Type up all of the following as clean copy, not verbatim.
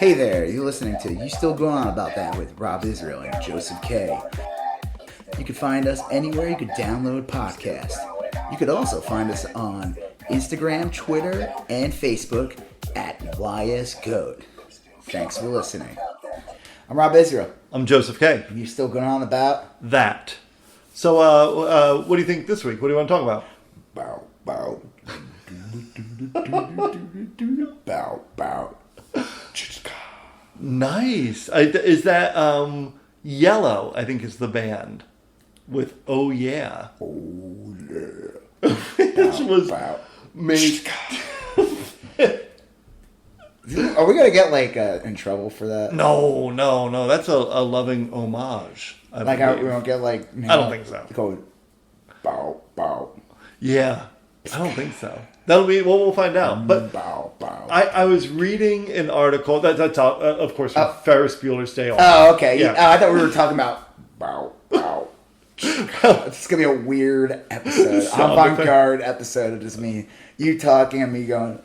Hey there, you're listening to You Still Going On About That with Rob Israel and Joseph K. You can find us anywhere you could download podcasts. You could also find us on Instagram, Twitter, and Facebook at YSGoat. Thanks for listening. I'm Rob Israel. I'm Joseph K. You still going on about that. So, what do you think this week? What do you want to talk about? Bow, bow. Bow, bow. Nice. Is that Yellow? I think is the band with Oh Yeah. Oh yeah. Which was Bow. made. Are we gonna get in trouble for that? No. That's a loving homage. We don't get I don't think so. Go bow, bow. Yeah, I don't think so. That'll be we'll find out. But bow, bow. I was reading an article that's of course from Ferris Bueller's Day Off. Oh, okay. Yeah. I thought we were talking about bow, bow. It's gonna be a weird episode, avant-garde episode of just you talking and me going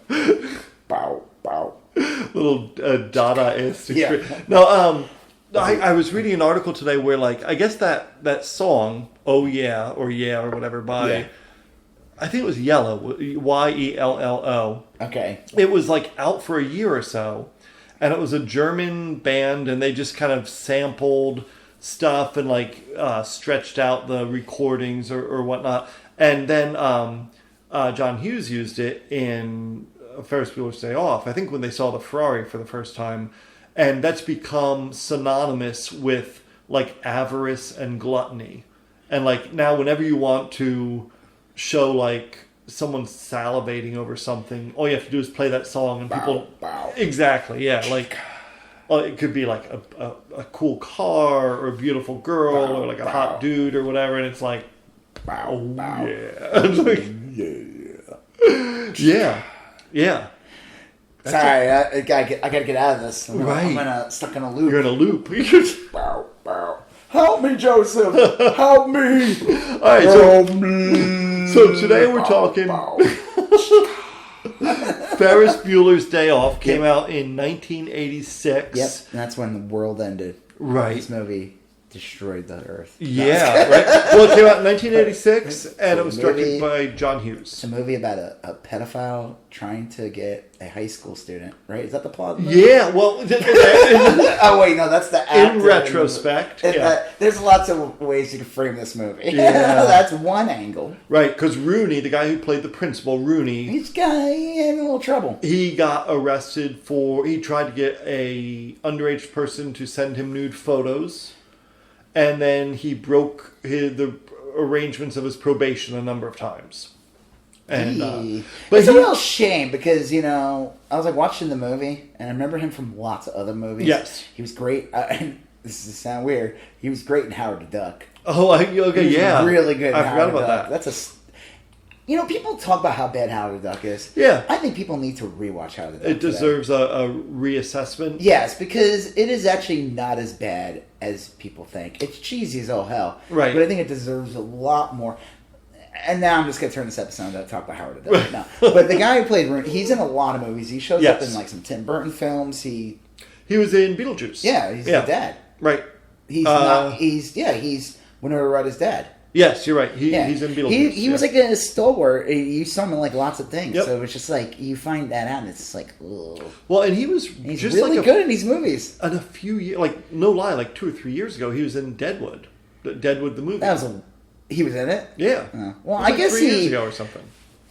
bow, bow. Little Dadaist. Yeah. No, I was reading an article today where I guess that song Oh Yeah or whatever by I think it was Yellow, Yello. Okay. It was out for a year or so, and it was a German band, and they just kind of sampled stuff and stretched out the recordings or whatnot, and then John Hughes used it in Ferris Bueller's Day Off. I think when they saw the Ferrari for the first time, and that's become synonymous with avarice and gluttony, and now whenever you want to show someone salivating over something, all you have to do is play that song and people bow. Exactly, yeah. It could be a cool car or a beautiful girl or a hot dude or whatever, and it's bow, oh bow. Yeah. Yeah. Sorry, I gotta get out of this. I'm stuck in a loop. You're in a loop. Bow, bow. Help me, Joseph. Help me. All right, Help me. So today we're talking. Ferris Bueller's Day Off came out in 1986. Yep, that's when the world ended. Right. This movie destroyed the earth. Yeah, right. Well, it came out in 1986, and it was directed by John Hughes. It's a movie about a pedophile trying to get a high school student, right? Is that the plot of the movie? Yeah, well... oh, wait, no, that's the actor. In retrospect, there's lots of ways you can frame this movie. Yeah. That's one angle. Right, because Rooney, the guy who played the principal, Rooney... He had a little trouble. He got arrested he tried to get a underage person to send him nude photos, and then he broke the arrangements of his probation a number of times. And but it's a real shame because I was watching the movie and I remember him from lots of other movies. Yes, he was great. And this is sound weird. He was great in Howard the Duck. Oh, okay, yeah, really good. I forgot about that. That's people talk about how bad Howard the Duck is. Yeah, I think people need to rewatch Howard the Duck. It deserves a reassessment. Yes, because it is actually not as bad as people think. It's cheesy as all hell, right? But I think it deserves a lot more. And now I'm just going to turn this episode to talk about Howard the Duck. No. But the guy who played Rooney, he's in a lot of movies. He shows up in some Tim Burton films. He was in Beetlejuice. Yeah, he's the dad. Right. He's Winona Ryder's dad. Yes, you're right. He's in Beetlejuice. He was a stalwart. You saw him in lots of things. Yep. So it's just you find that out and it's ugh. Well, and he's just really good in these movies. And a few years, no lie, 2 or 3 years ago, he was in Deadwood. Deadwood the movie. He was in it? Yeah. Well, I guess 3 years ago or something.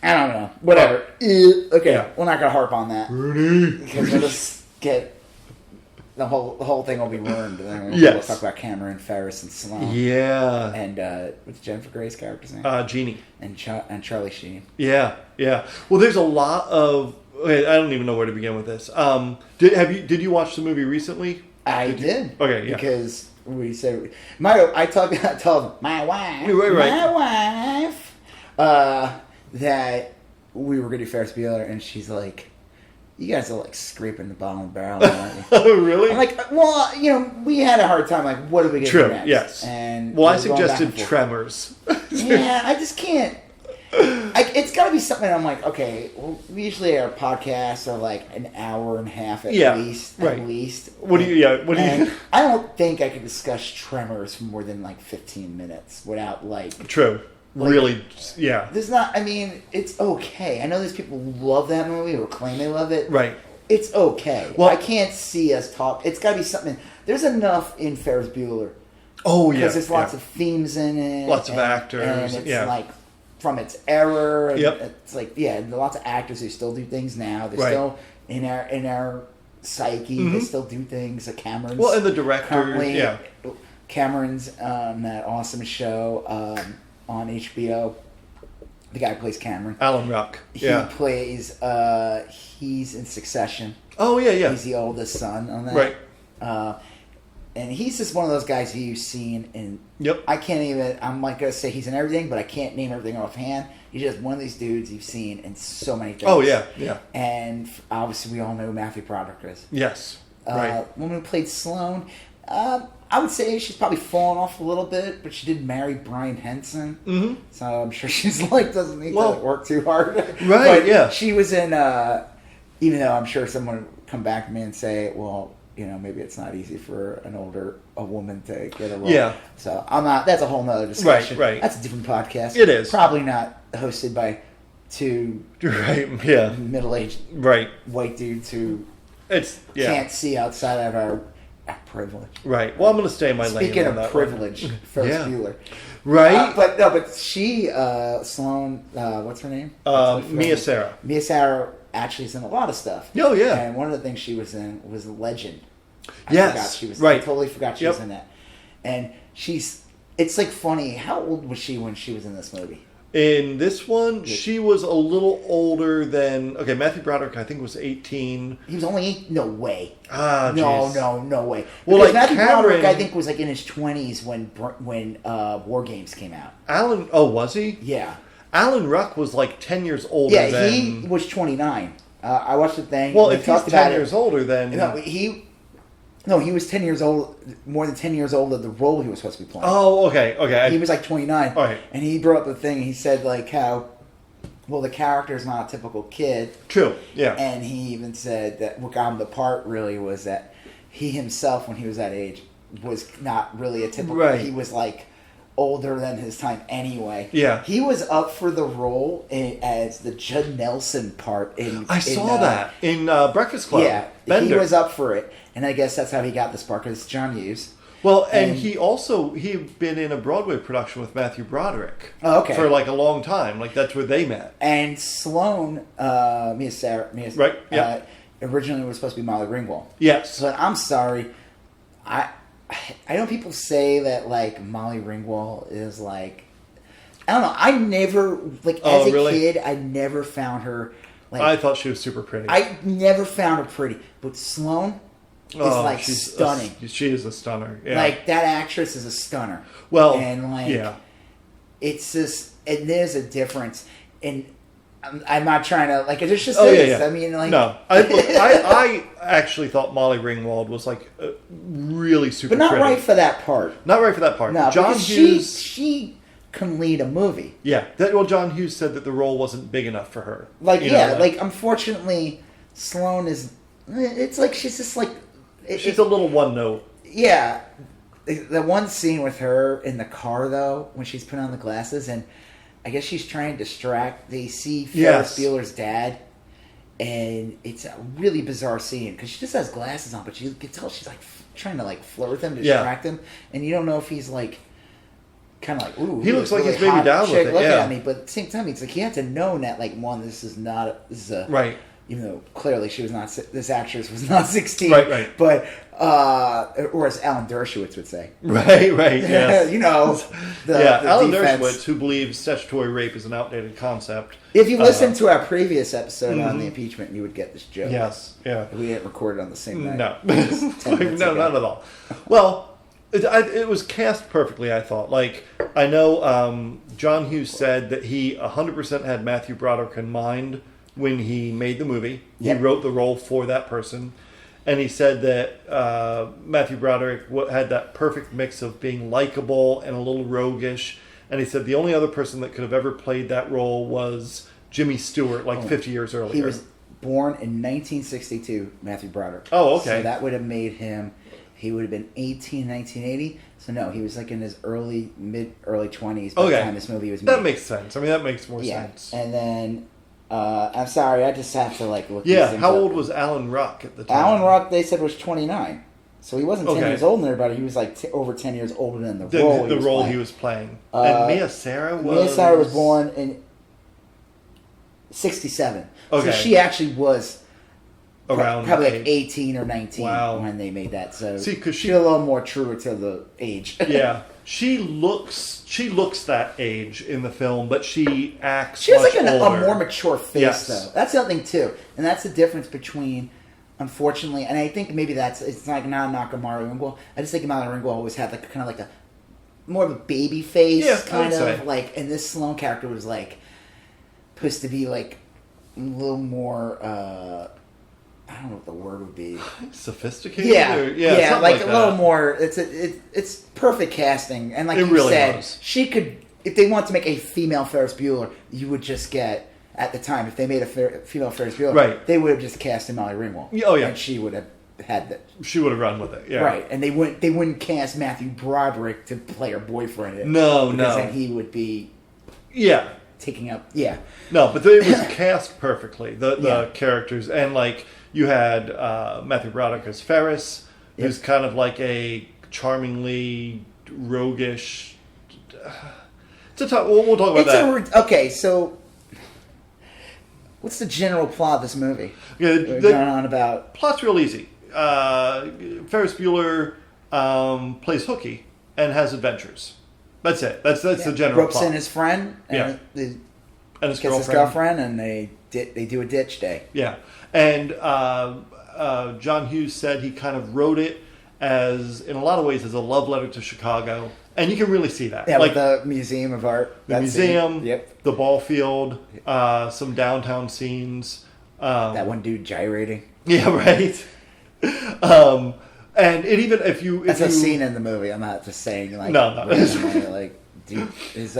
I don't know. Whatever. Okay, yeah. We're not going to harp on that. Rudy. Because we'll just get... The whole thing will be ruined. And then we'll talk about Cameron, Ferris, and Sloan. Yeah. And what's Jennifer Grey's character's name? Jeannie. And Charlie Sheen. Yeah. Well, there's a lot of... Okay, I don't even know where to begin with this. Did you watch the movie recently? I did. Okay, yeah. Because... We say I told my wife, that we were going to do Ferris Bueller, and she's like, "You guys are scraping the bottom of the barrel." Aren't you? Oh, really? I'm like, well, we had a hard time. What are we going to do next? Yes. And I suggested Tremors. Yeah, I just can't. it's got to be something. I'm like, okay, well, usually our podcasts are like an hour and a half at least. Right. At least. What do you? I don't think I could discuss Tremors for more than like 15 minutes without like. True. Like, really, yeah. There's not. I mean, it's okay. I know there's people who love that movie or claim they love it. Right. It's okay. Well, I can't see us talk. It's got to be something. There's enough in Ferris Bueller. Oh yeah. Because there's lots of themes in it. Lots of actors. And it's like from its era. And Yep. It's like lots of actors who still do things now. They're Right. still in our psyche. They still do things. Cameron's. Well, and the director. Currently, Yeah. Cameron's that awesome show on HBO. The guy who plays Cameron. Alan Ruck. He Yeah. plays. He's in Succession. Oh yeah. He's the oldest son on that. Right. And he's just one of those guys who you've seen in. Yep. I can't even. I'm like gonna say he's in everything, but I can't name everything offhand. He's just one of these dudes you've seen in so many things. Oh yeah. Yeah. And obviously, we all know who Matthew Broderick is. Yes. Right. Woman who played Sloane. I would say she's probably fallen off a little bit, but she did marry Brian Henson. Mm-hmm. So I'm sure she's like doesn't need to work too hard. Right. But yeah. She was in. Even though I'm sure someone would come back to me and say, well. Maybe it's not easy for a woman to get a role. Yeah. So I'm not. That's a whole nother discussion. Right. That's a different podcast. It is probably not hosted by two middle-aged white dudes who can't see outside of our privilege. Right. Well, I'm going to stay in my lane. Speaking of privilege, Ferris Bueller. Right. But she Sloane. What's her name? Mia Sara. Mia Sara. Actually, is in a lot of stuff. Oh yeah, and one of the things she was in was Legend. Yes, she was. Right. I totally forgot she was in that. And it's like funny. How old was she when she was in this movie? In this one, she was a little older than Matthew Broderick. I think was 18. He was only 8. No way. No way. Well, because Matthew Broderick, I think, was like in his 20s when War Games came out. Alan. Oh, was he? Yeah. Alan Ruck was like 10 years older. Yeah, he was 29. I watched the thing. Well, if he's 10 years older, then he was 10 years old, more than 10 years old of the role he was supposed to be playing. Oh, okay. He was like 29. Right. And he brought up the thing. He said like how, well, the character is not a typical kid. True. Yeah. And he even said that what got him the part really was that he himself, when he was that age, was not really a typical. Right. He was like older than his time anyway. Yeah. He was up for the role as the Judd Nelson part in. I saw that in Breakfast Club. Yeah, Bender. he was up for it, and I guess that's how he got this part because it's John Hughes. Well, and he'd been in a Broadway production with Matthew Broderick. Oh, okay. For like a long time. Like that's where they met. And Sloane, Mia Sara, right? Yeah. Originally was supposed to be Molly Ringwald. Yes. But I'm sorry, I know people say that like Molly Ringwald is like, I don't know. I never as a kid, I never found her. Like, I thought she was super pretty. I never found her pretty, but Sloane is like she's stunning. She is a stunner. Yeah. Like that actress is a stunner. Well, and like it's just, and there's a difference. And I'm not trying to like. It's just is. Yeah. I mean, like no. I actually thought Molly Ringwald was like really super, but not pretty. right for that part. Not right for that part. No, John Hughes. She can lead a movie. Yeah. John Hughes said that the role wasn't big enough for her. Like unfortunately, Sloane is. It's like she's just like. She's a little one note. Yeah, the one scene with her in the car though, when she's putting on the glasses and. I guess she's trying to distract. They see Ferris Bueller's dad, and it's a really bizarre scene because she just has glasses on, but you can tell she's like trying to like flirt with him, distract him, and you don't know if he's like kind of like, ooh, he looks like really he's maybe down with it. Looking at me, but at the same time, it's like you have to know that like this is a right. Even though clearly she was not, this actress was not 16, right, but or as Alan Dershowitz would say, right, yes. the Alan defense. Dershowitz, who believes statutory rape is an outdated concept. If you listened to our previous episode on the impeachment, you would get this joke. Yes, yeah. We didn't record it on the same night. No, no, not at all. Well, it was cast perfectly, I thought. Like, I know John Hughes said that he 100% had Matthew Broderick in mind when he made the movie. Yep. He wrote the role for that person. And he said that Matthew Broderick had that perfect mix of being likable and a little roguish, and he said the only other person that could have ever played that role was Jimmy Stewart, 50 years earlier. He was born in 1962, Matthew Broderick. Oh, okay. So that would have made him, he would have been 18 in 1980. So no, he was like in his early 20s by the time this movie was made. That makes sense. I mean, that makes more sense. And then, I'm sorry, I just have to look these Yeah, things how up. old was Alan Ruck at the time? Alan Ruck, they said, was 29. So he wasn't 10 years older than everybody. He was over 10 years older than the role he was playing. And Mia Sara was... Mia Sara was born in 67. Okay. So she actually was around probably 18 or 19 Wow. when they made that. So see, because she's a little more truer to the age. Yeah, she looks that age in the film, but she acts. She has much a older. more mature face, though. That's the other thing too, and that's the difference between, unfortunately, and I think maybe it's not a knock on Mara Ringwald. I just think Mara Ringwald always had kind of a more of a baby face, kind of and this Sloane character was supposed to be a little more. I don't know what the word would be. Sophisticated? Yeah, a little more. It's perfect casting, and like you really said, was. she could. If they want to make a female Ferris Bueller, you would just get at the time. If they made a female Ferris Bueller, right. They would have just cast Molly Ringwald. Oh yeah, and she would have had that. She would have run with it. Yeah, right. And they wouldn't cast Matthew Broderick to play her boyfriend. No, because then he would be. Yeah. Taking up. Yeah. No, but it was cast perfectly. The characters and you had Matthew Broderick as Ferris, who's kind of like a charmingly roguish. We'll talk about that. Okay, so what's the general plot of this movie? Yeah, going on about plot's real easy. Ferris Bueller plays hooky and has adventures. That's it. That's the general ropes plot. in his friend and his girlfriend, and they do a ditch day. Yeah, and John Hughes said he kind of wrote it in a lot of ways, as a love letter to Chicago, and you can really see that. Yeah, with the Museum of Art, the museum, the ball field, some downtown scenes. That one dude gyrating. Yeah, right. And it even that's a scene in the movie. I'm not just saying no. Dude, it's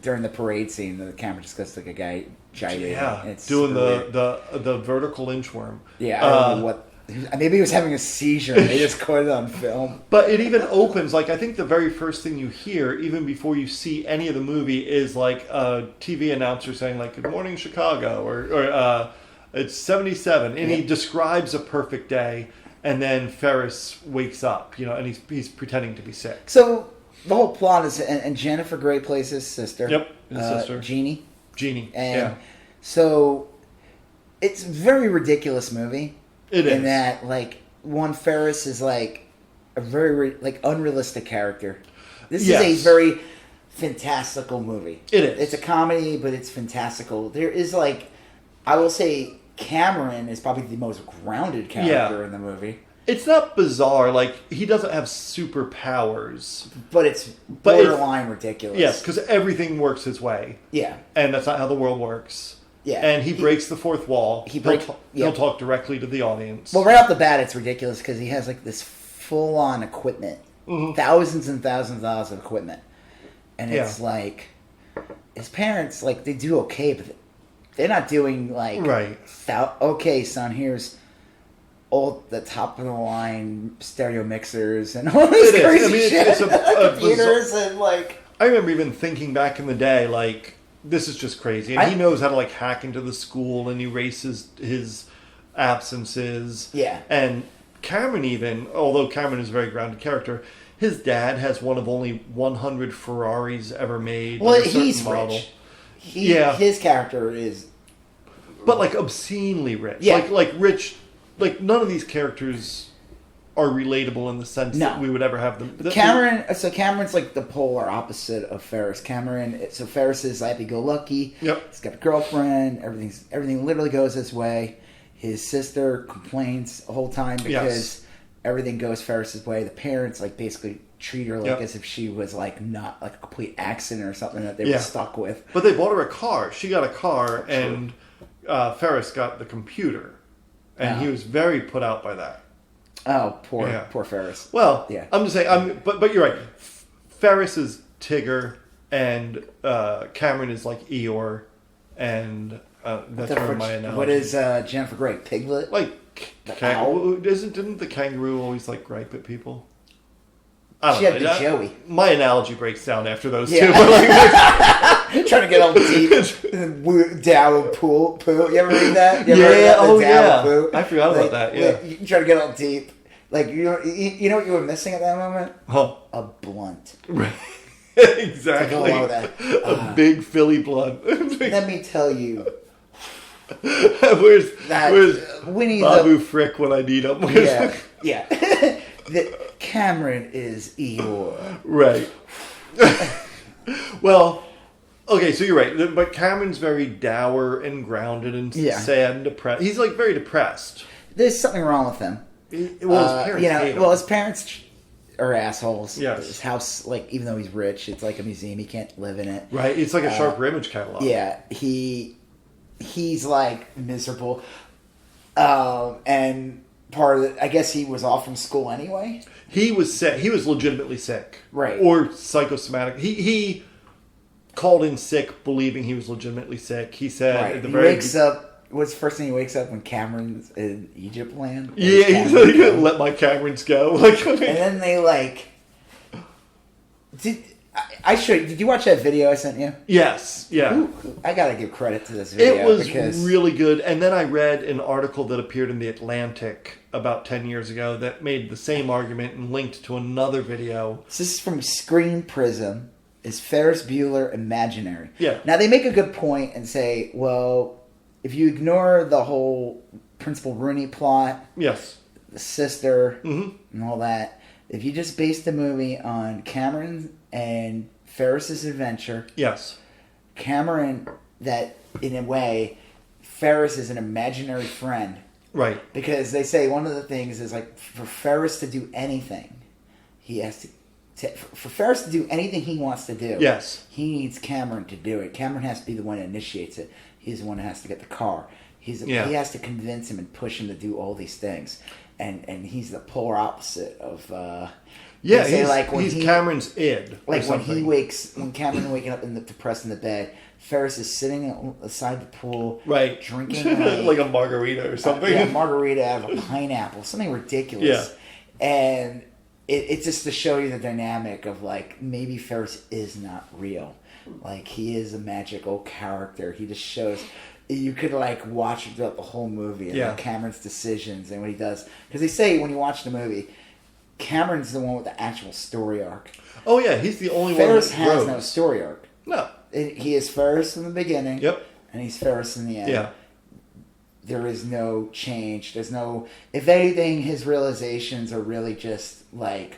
during the parade scene. The camera just goes like a guy gyrating. Yeah, it's doing the vertical inchworm. Yeah, I don't know what. Maybe he was having a seizure and they just caught it on film. But it even opens, I think the very first thing you hear, even before you see any of the movie, is a TV announcer saying "Good morning, Chicago," or it's 77, and he describes a perfect day, and then Ferris wakes up, and he's pretending to be sick. So the whole plot is, and Jennifer Grey plays his sister. Yep, his sister. Jeannie. And so it's a very ridiculous movie. It is. In that, one Ferris is a very unrealistic character. This is a very fantastical movie. It is. It's a comedy, but it's fantastical. There is I will say Cameron is probably the most grounded character in the movie. It's not bizarre. He doesn't have superpowers. But it's borderline ridiculous. Yes, because everything works his way. Yeah. And that's not how the world works. Yeah. And he breaks the fourth wall. He'll talk directly to the audience. Well, right off the bat, it's ridiculous because he has this full-on equipment. Mm-hmm. Thousands and thousands of dollars of equipment. And it's his parents, they do okay, but they're not doing, right. Okay, son, here's all the top-of-the-line stereo mixers and all this crazy shit. It's computers and, I remember even thinking back in the day, this is just crazy. And he knows how to hack into the school and erase his absences. Yeah. And Cameron even, although Cameron is a very grounded character, his dad has one of only 100 Ferraris ever made. Well, he's model. Rich. His character is... But obscenely rich. Yeah. Rich, none of these characters are relatable in the sense that we would ever have them. Cameron's the polar opposite of Ferris. Ferris is happy-go-lucky. Yep. He's got a girlfriend. Everything literally goes his way. His sister complains the whole time because everything goes Ferris's way. The parents basically treat her as if she was not a complete accident or something that they were stuck with. But they bought her a car. She got a car, and Ferris got the computer, and he was very put out by that. Oh, poor Ferris. Well, I'm just saying. But you're right. Ferris is Tigger, and Cameron is like Eeyore, and that's where my analogy. What is Jennifer Grey? Piglet? Like, didn't the kangaroo always like gripe at people? She had the Joey. My analogy breaks down after those two. Trying to get all deep. Dow poo. You ever read that? Yeah, I forgot about that. Yeah, you try to get all deep. Like you know what you were missing at that moment? Huh? A blunt. Right. Exactly. A big Philly blunt. Let me tell you. Where's Babu Frick when I need him? Yeah. Cameron is Eeyore. Right. Well, okay, so you're right. But Cameron's very dour and grounded and sad and depressed. He's like very depressed. There's something wrong with him. His parents hate him. His parents are assholes. Yes. His house, like, even though he's rich, it's like a museum. He can't live in it. Right. It's like a Sharper Image catalog. Yeah. He's like miserable. And part of it, I guess he was off from school anyway. He was sick. He was legitimately sick. Right. Or psychosomatic. He called in sick, believing he was legitimately sick. He said at the very wakes up. What's the first thing he wakes up when Cameron's in Egypt land? Yeah, he's like, let my Camerons go. Like, and then they like. Did you watch that video I sent you? Yes. Yeah. I gotta give credit to this video. It was really good. And then I read an article that appeared in The Atlantic about 10 years ago that made the same argument and linked to another video. So this is from Screen Prism. Is Ferris Bueller imaginary? Yeah. Now they make a good point and say, well, if you ignore the whole Principal Rooney plot, yes, the sister, and all that, if you just base the movie on Cameron and Ferris's adventure, yes, Cameron, that in a way, Ferris is an imaginary friend, right? Because they say one of the things is like for Ferris to do anything, he has to. For Ferris to do anything he wants to do, yes, he needs Cameron to do it. Cameron has to be the one that initiates it. He's the one that has to get the car. He has to convince him and push him to do all these things, and he's the polar opposite of. He's Cameron's id. Like when Cameron waking up depressed in the bed, Ferris is sitting aside the pool, right, drinking like a margarita or something. Margarita out of a pineapple, something ridiculous, and. It's just to show you the dynamic of, like, maybe Ferris is not real. Like, he is a magical character. He just shows... You could, like, watch throughout the whole movie and like, Cameron's decisions and what he does. Because they say, when you watch the movie, Cameron's the one with the actual story arc. Oh, yeah. He's the only Ferris one that has no story arc. No. He is Ferris in the beginning. Yep. And he's Ferris in the end. Yeah. There is no change. There's no... If anything, his realizations are really just, like,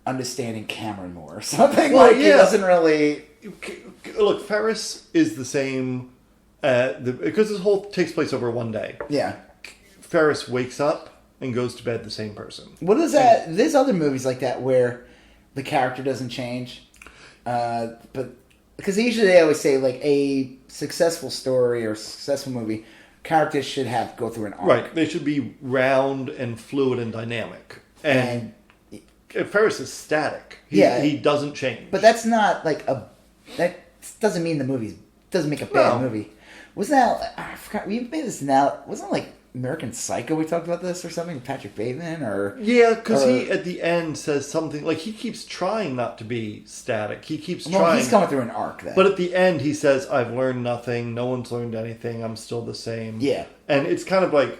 understanding Cameron more or something. Well, like, he doesn't really... Look, Ferris is the same... because this whole takes place over one day. Yeah. Ferris wakes up and goes to bed the same person. What is that? There's other movies like that where the character doesn't change. But... Because usually they always say, like, a successful story or successful movie... Characters should go through an arc. Right. They should be round and fluid and dynamic. And Ferris is static. He doesn't change. But that's not like that doesn't mean the movie doesn't make a bad movie. Wasn't that... I forgot. We made this now. Wasn't it like American Psycho we talked about this or something? Patrick Bateman or... Yeah, because he at the end says something... Like he keeps trying not to be static. He keeps trying... he's going through an arc then. But at the end he says, I've learned nothing. No one's learned anything. I'm still the same. Yeah. And it's kind of like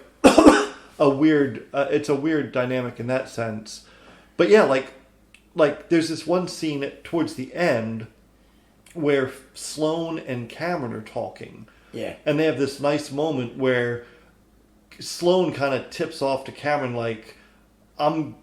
a weird... it's a weird dynamic in that sense. But yeah, like there's this one scene towards the end where Sloane and Cameron are talking. Yeah. And they have this nice moment where Sloane kind of tips off to Cameron like, I'm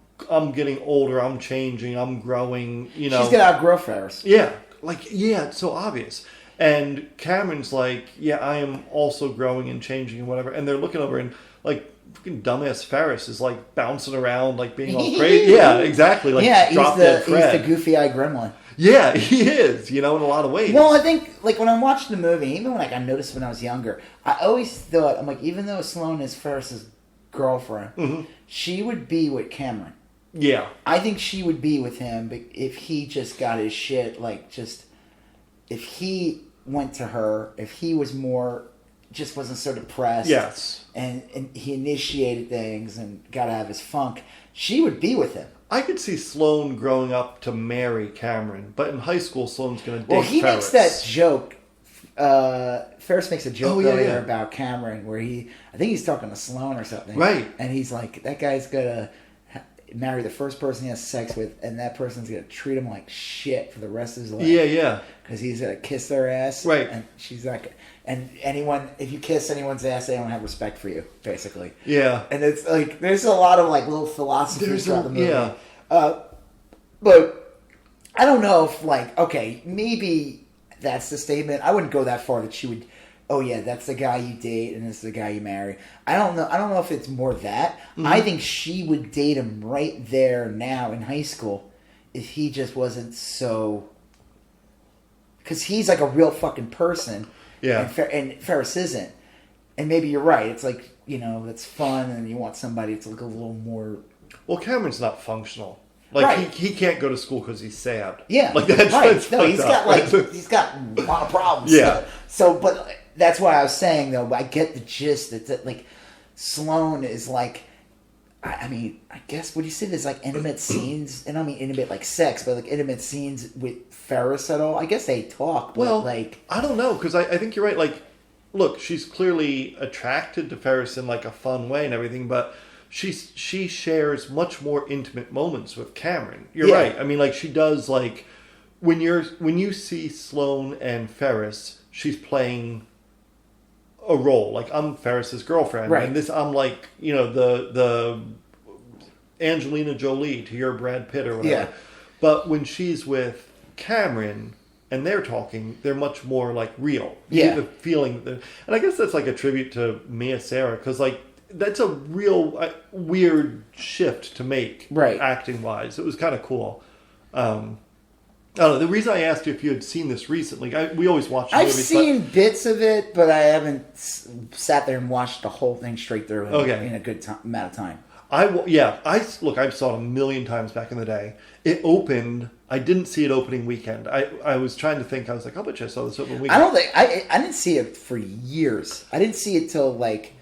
getting older, I'm changing, I'm growing, you know. She's gonna outgrow Ferris. Yeah. It's so obvious. And Cameron's like, yeah, I am also growing and changing and whatever. And they're looking over and like, freaking dumbass Ferris is like bouncing around, like being all crazy. Yeah, exactly. Like, he's the goofy-eyed gremlin. Yeah, he is, in a lot of ways. Well, I think, like, when I'm watching the movie, even when I noticed when I was younger, I always thought, I'm like, even though Sloane is Ferris's girlfriend, she would be with Cameron. Yeah. I think she would be with him if he just got his shit, like, just if he went to her, if he was more, just wasn't so depressed. Yes. And he initiated things and got out of his funk, she would be with him. I could see Sloane growing up to marry Cameron, but in high school, Sloane's going to date Well, he Ferris. makes that joke. Ferris makes a joke earlier yeah. about Cameron where I think he's talking to Sloane or something. Right. And he's like, that guy's going to marry the first person he has sex with, and that person's going to treat him like shit for the rest of his life. Yeah. Because he's going to kiss their ass. Right. And she's like, and if you kiss anyone's ass, they don't have respect for you, basically. Yeah. And it's like, there's a lot of like little philosophies throughout the movie. Yeah. But I don't know if like, okay, maybe that's the statement. I wouldn't go that far that she would, oh yeah, that's the guy you date and this is the guy you marry. I don't know if it's more that. Mm-hmm. I think she would date him right there now in high school if he just wasn't so, because he's like a real fucking person. Yeah. And Ferris isn't. And maybe you're right. It's like, it's fun and you want somebody that's like a little more... Well, Cameron's not functional. Like, right. he can't go to school because he's sad. Yeah. Like, that's right. No, he's up. got he's got a lot of problems. Yeah. So, but that's why I was saying, though, I get the gist that like, Sloane is like, I mean, I guess, would you say there's like intimate scenes? And I don't mean intimate like sex, but like intimate scenes with Ferris at all? I guess they talk, but like... I don't know, because I think you're right. Like, look, she's clearly attracted to Ferris in like a fun way and everything, but she shares much more intimate moments with Cameron. You're right. I mean, like, she does, like, when you see Sloane and Ferris, she's playing a role. Like, I'm Ferris's girlfriend. Right. And this, I'm like, the Angelina Jolie to your Brad Pitt or whatever. Yeah. But when she's with Cameron and they're talking, they're much more like real. Yeah. You get the feeling that, and I guess that's like a tribute to Mia Sara, because like that's a real weird shift to make, right? Acting wise, it was kind of cool. I don't know. The reason I asked you if you had seen this recently, we always watch the movies. I've seen bits of it, but I haven't sat there and watched the whole thing straight through in a good amount of time. I saw it a million times back in the day. It opened. I didn't see it opening weekend. I was trying to think. I was like, how much I saw this opening weekend? I don't think I didn't see it for years. I didn't see it till like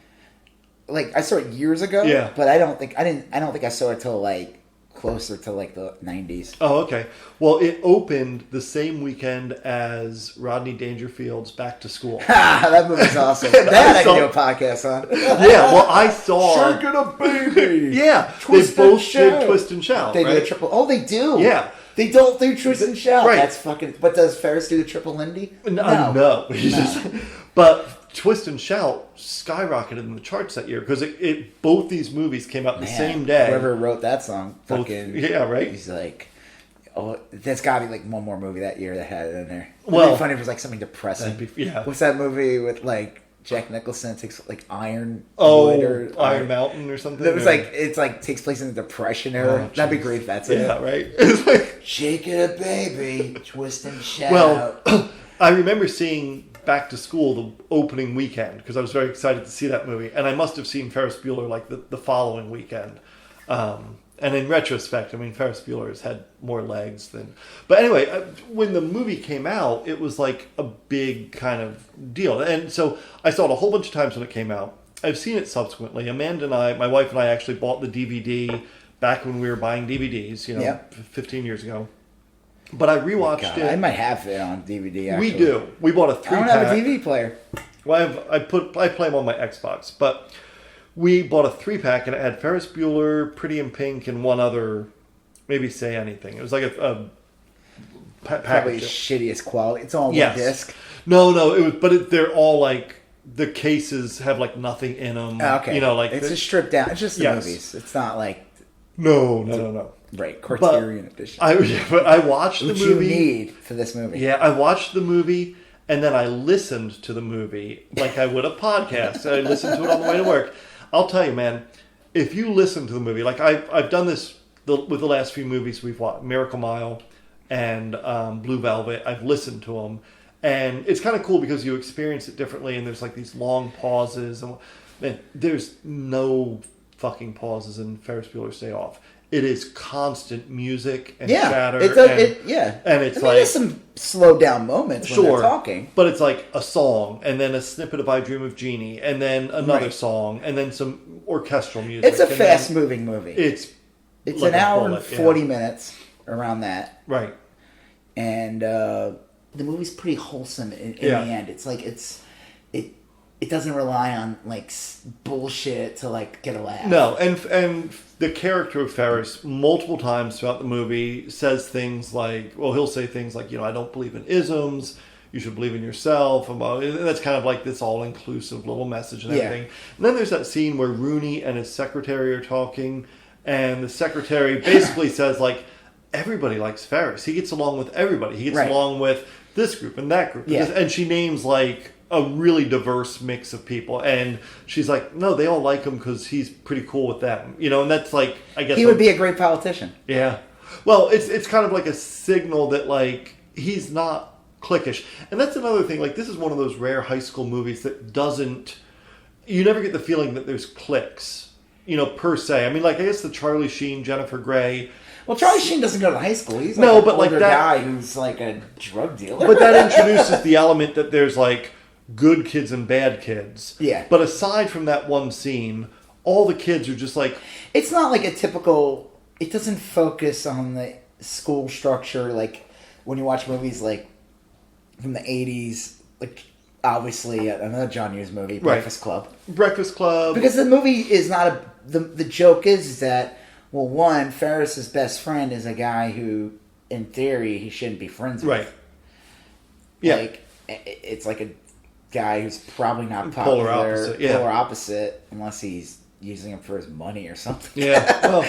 I saw it years ago. Yeah. But I don't think I saw it till like closer to like the 90s. Oh, okay. Well, it opened the same weekend as Rodney Dangerfield's Back to School. That movie's awesome. That I can do a podcast on. Yeah, well, I saw... Shaking a baby! Yeah, Twist they both shout. did Twist and Shout, They right? do a triple... Oh, they do? Yeah. They don't do Twist and Shout. Right. That's fucking... But does Ferris do the triple Lindy? No. But Twist and Shout skyrocketed in the charts that year because it both these movies came out the same day. Whoever wrote that song, fucking... Yeah, right? He's like... Oh, there's got to be like one more movie that year that had it in there. Well, it'd be funny if it was like something depressing. Yeah. What's that movie with like Jack Nicholson takes like Iron Mountain or something? It was like takes place in the Depression era. That'd be great if that's it. Yeah, right? It's like Shaking a Baby, Twist and Shout. Well, I remember seeing Back to School the opening weekend because I was very excited to see that movie. And I must have seen Ferris Bueller like the following weekend. And in retrospect, I mean, Ferris Bueller has had more legs than... But anyway, when the movie came out, it was like a big kind of deal. And so I saw it a whole bunch of times when it came out. I've seen it subsequently. Amanda and I, my wife and I actually bought the DVD back when we were buying DVDs, 15 years ago. But I rewatched it. I might have it on DVD, actually. We do. We bought a 3-pack. I don't have a DVD player. Well, I play them on my Xbox, but... We bought a 3-pack and it had Ferris Bueller, Pretty in Pink, and one other, maybe Say Anything. It was like a probably shittiest quality. It's all one disc. No, it was, but they're all like the cases have like nothing in them. Okay, like it's just stripped down. It's just the movies. It's not like no. Right, Criterion edition. But I watched the movie. You need for this movie. Yeah, I watched the movie. And then I listened to the movie like I would a podcast. I listened to it on the way to work. I'll tell you, man, if you listen to the movie, like I've done this with the last few movies we've watched, Miracle Mile and Blue Velvet. I've listened to them. And it's kind of cool because you experience it differently and there's like these long pauses. And man, there's no fucking pauses in Ferris Bueller's Day Off. it is constant music and Yeah, chatter. and it's I mean, there's some slowed down moments when they're talking, but it's like a song, and then a snippet of "I Dream of Jeannie," and then another song, and then some orchestral music. It's a fast moving movie. It's like an hour and 40 minutes around that, right? And the movie's pretty wholesome in the end. It's like it doesn't rely on like bullshit to like get a laugh. No, and the character of Ferris multiple times throughout the movie says things like, well, he'll say things like, I don't believe in isms. You should believe in yourself. And that's kind of like this all-inclusive little message and everything. And then there's that scene where Rooney and his secretary are talking, and the secretary basically says like, everybody likes Ferris. He gets along with everybody. He gets along with this group and that group. Yeah. And she names like a really diverse mix of people, and she's like, no, they all like him because he's pretty cool with them, and that's like, I guess he would be a great politician. Yeah, well, it's kind of like a signal that like he's not cliquish, and that's another thing. Like, this is one of those rare high school movies that you never get the feeling that there's cliques, per se. I mean, like, I guess the Charlie Sheen, Jennifer Grey. Well, Charlie Sheen doesn't go to high school. He's like an older guy who's like a drug dealer. But that introduces the element that there's like good kids and bad kids. Yeah. But aside from that one scene, all the kids are just like... It's not like a typical... It doesn't focus on the school structure like when you watch movies like from the 80s, like obviously another John Hughes movie, Breakfast Club. Breakfast Club. Because the movie is not the joke is that, well, one, Ferris's best friend is a guy who, in theory, he shouldn't be friends with. Right. Yeah. Like, it's like a guy who's probably not popular. Polar opposite, unless he's using him for his money or something. Yeah. Well,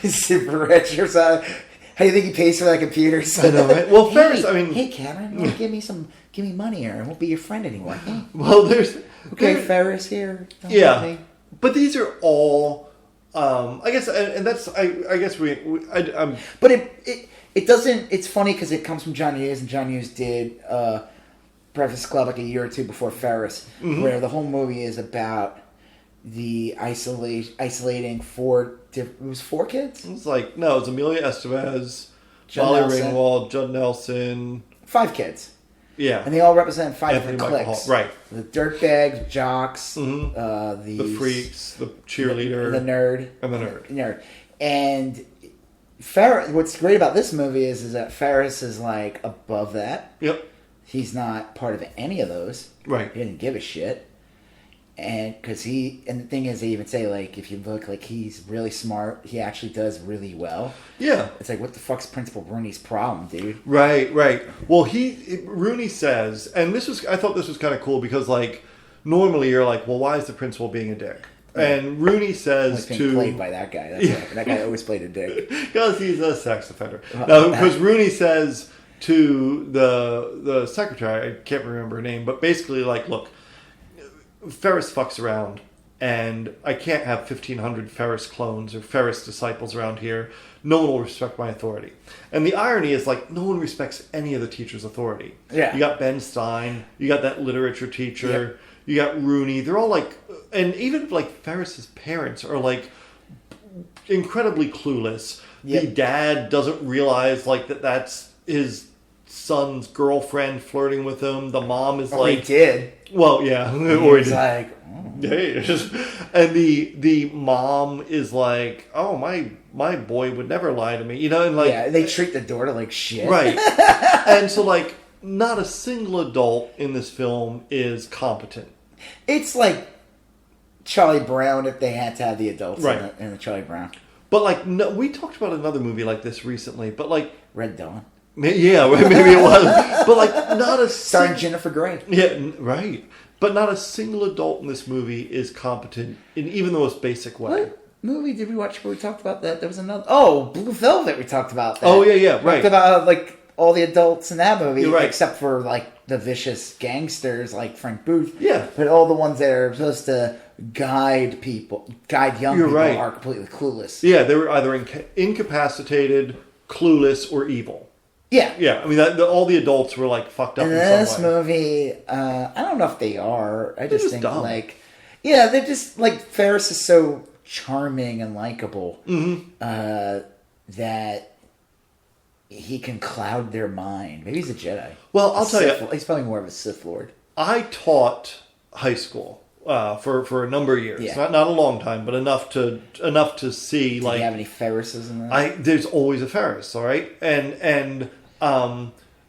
he's super rich or something. How do you think he pays for that computer? I know, right? Well, Ferris, I mean... Hey, Cameron, give me money or I won't be your friend anymore. Hey. Well, there's... Okay, Ferris here. Yeah. But these are all... I guess, and that's... I guess I'm... But it doesn't... It's funny because it comes from John Hughes, and John Hughes did... Breakfast Club like a year or two before Ferris, where the whole movie is about the isolating four kids? It was like, no, it was Amelia Estevez, Molly Ringwald, Judd Nelson. 5 kids. Yeah. And they all represent 5 different cliques. Right. The dirtbags, jocks, the freaks, the cheerleader. The nerd. And the nerd. And Ferris, what's great about this movie is that Ferris is like above that. Yep. He's not part of any of those. Right. He didn't give a shit. And the thing is, they even say, like, if you look, like, he's really smart. He actually does really well. Yeah. It's like, what the fuck's Principal Rooney's problem, dude? Right. Well, Rooney says, and I thought this was kind of cool because, like, normally you're like, well, why is the principal being a dick? And Rooney says being played by that guy. That guy always played a dick. Because he's a sex offender. No, because Rooney says to the secretary, I can't remember her name, but basically like, look, Ferris fucks around, and I can't have 1,500 Ferris clones or Ferris disciples around here. No one will respect my authority. And the irony is, like, no one respects any of the teacher's authority. Yeah. You got Ben Stein, you got that literature teacher, you got Rooney. They're all like, and even like Ferris's parents are like incredibly clueless. Yep. The dad doesn't realize like that's his son's girlfriend flirting with him. The mom is like... he did. Well, yeah. Or he did. Like... Oh. Hey. And the mom is like, oh, my boy would never lie to me. You know, and like... Yeah, they treat the daughter like shit. Right. And so, like, not a single adult in this film is competent. It's like Charlie Brown if they had to have the adults right. in the Charlie Brown. But, like, no, we talked about another movie like this recently, but, like... Red Dawn. Yeah, maybe it was. But, like, not a... Starring Jennifer Grey. Yeah, right. But not a single adult in this movie is competent in even the most basic way. What movie did we watch where we talked about that? There was another... Oh, Blue Velvet, we talked about that. Oh, yeah, right. We talked about, like, all the adults in that movie. You're right. Except for, like, the vicious gangsters like Frank Booth. Yeah. But all the ones that are supposed to guide young people right. are completely clueless. Yeah, they were either incapacitated, clueless, or evil. Yeah. Yeah, I mean, all the adults were, like, fucked up in some way. This movie, I don't know if they are. I just think, dumb. like... Yeah, they're just, like, Ferris is so charming and likable, that he can cloud their mind. Maybe he's a Jedi. Well, I'll tell you, he's probably more of a Sith Lord. I taught high school for a number of years. Yeah. Not a long time, but enough to see. Do like, you have any Ferrises in that? There's always a Ferris, all right, and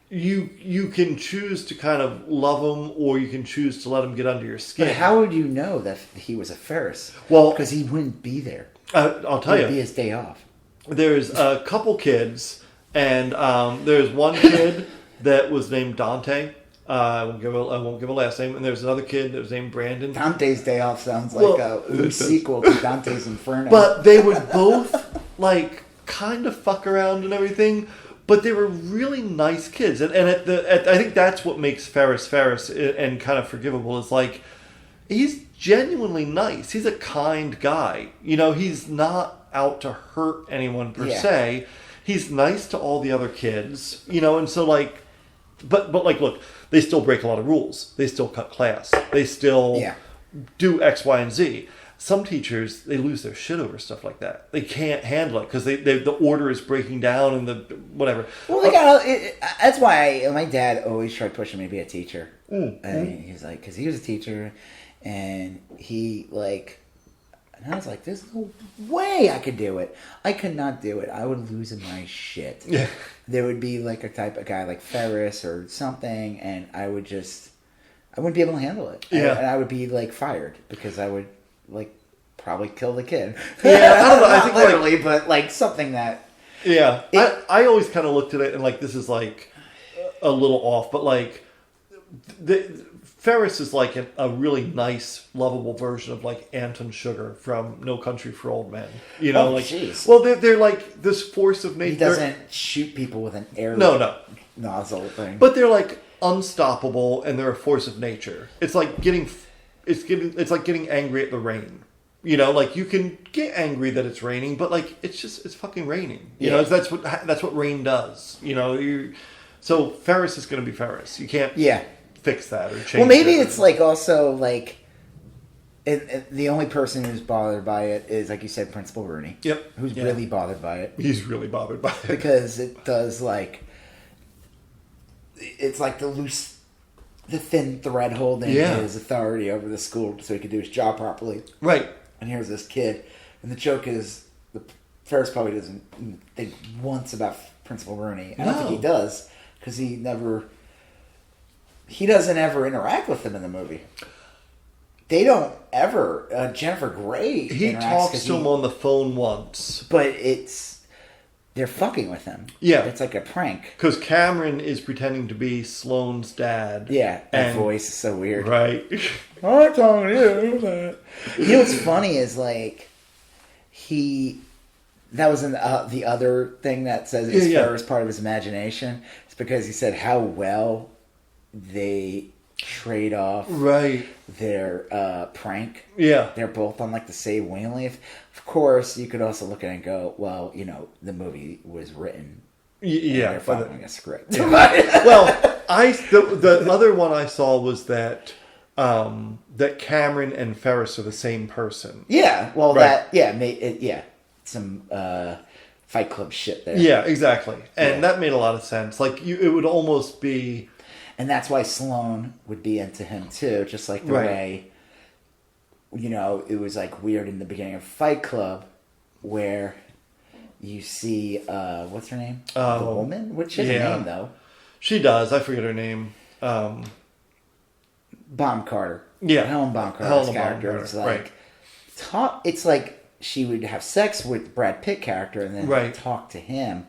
you can choose to kind of love him, or you can choose to let him get under your skin. But how would you know that he was a Ferris? Well, because he wouldn't be there. I'll tell It you, would be his day off. There's a couple kids, and there's one kid that was named Dante. I won't give a last name. And there's another kid that was named Brandon. Dante's Day Off sounds like a loose sequel to Dante's Inferno. But they would both like kind of fuck around and everything. But they were really nice kids, and I think that's what makes Ferris and kind of forgivable. Is like he's genuinely nice. He's a kind guy. He's not out to hurt anyone per se. He's nice to all the other kids. And so like, but like, look, they still break a lot of rules. They still cut class. They still do X, Y, and Z. Some teachers, they lose their shit over stuff like that. They can't handle it because the order is breaking down and the whatever. Well, that's why my dad always tried pushing me to be a teacher. And he's like, because he was a teacher, and he like, and I was like, there's no way I could do it. I could not do it. I would lose my shit. Yeah. There would be like a type of guy like Ferris or something, and I wouldn't be able to handle it. Yeah. And I would be like fired because I would like probably kill the kid. Yeah, I don't know. I think literally, but like something that. Yeah, I always kind of looked at it and like this is like a little off, but like Ferris is like a really nice, lovable version of like Anton Sugar from No Country for Old Men. Geez. Well, they're like this force of nature. He doesn't shoot people with an air nozzle thing, but they're like unstoppable and they're a force of nature. It's like getting angry at the rain. Like you can get angry that it's raining, but like it's fucking raining. That's what rain does. So Ferris is going to be Ferris. You can't fix that or change. Well, maybe it's like also like the only person who's bothered by it is, like you said, Principal Rooney. Yep. Who's really bothered by it. He's really bothered by it because it does like it's like the thin thread holding his authority over the school so he could do his job properly. Right. And here's this kid. And the joke is, Ferris probably doesn't think once about Principal Rooney. I don't think he does, because he doesn't ever interact with him in the movie. They don't ever. Jennifer Grey he talks to him on the phone once. But they're fucking with him. Yeah. It's like a prank. Because Cameron is pretending to be Sloane's dad. Yeah. That voice is so weird. Right. I'm talking to you. What's funny is like that was the other thing that says it's Ferris part of his imagination. It's because he said how well they trade off their prank. Yeah. They're both on like the same wavelength. Of course, you could also look at it and go, well, the movie was written. Yeah. They're following a script. Yeah. Well, the other one I saw was that Cameron and Ferris are the same person. Yeah. Well, some Fight Club shit there. Yeah, exactly. And that made a lot of sense. Like it would almost be. And that's why Sloane would be into him too, just like the way, it was like weird in the beginning of Fight Club, where you see, what's her name? The woman? What's her name though? She does. I forget her name. Baumgartner. Yeah. Helen Baumgartner's character. It's like, it's like she would have sex with Brad Pitt character and then talk to him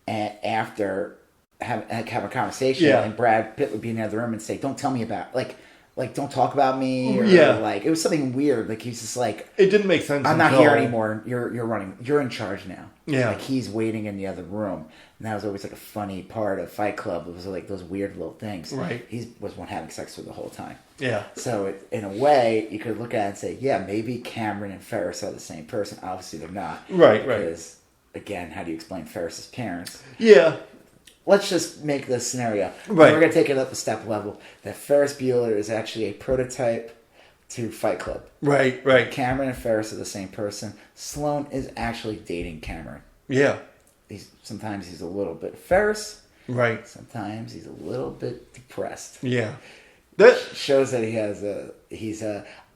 after have a conversation, and Brad Pitt would be in the other room and say, "Don't tell me about like don't talk about me." Or, like it was something weird. Like he's just like, it didn't make sense. I'm not here anymore. You're running. You're in charge now. Yeah, like he's waiting in the other room, and that was always like a funny part of Fight Club. It was like those weird little things. Right. He was one having sex with the whole time. Yeah. So in a way, you could look at it and say, yeah, maybe Cameron and Ferris are the same person. Obviously, they're not. Right. Because again, how do you explain Ferris's parents? Yeah. Let's just make this scenario. Right. We're going to take it up a step level. That Ferris Bueller is actually a prototype to Fight Club. Right, right. Cameron and Ferris are the same person. Sloane is actually dating Cameron. Yeah. Sometimes he's a little bit Ferris. Right. Sometimes he's a little bit depressed. Yeah. That shows that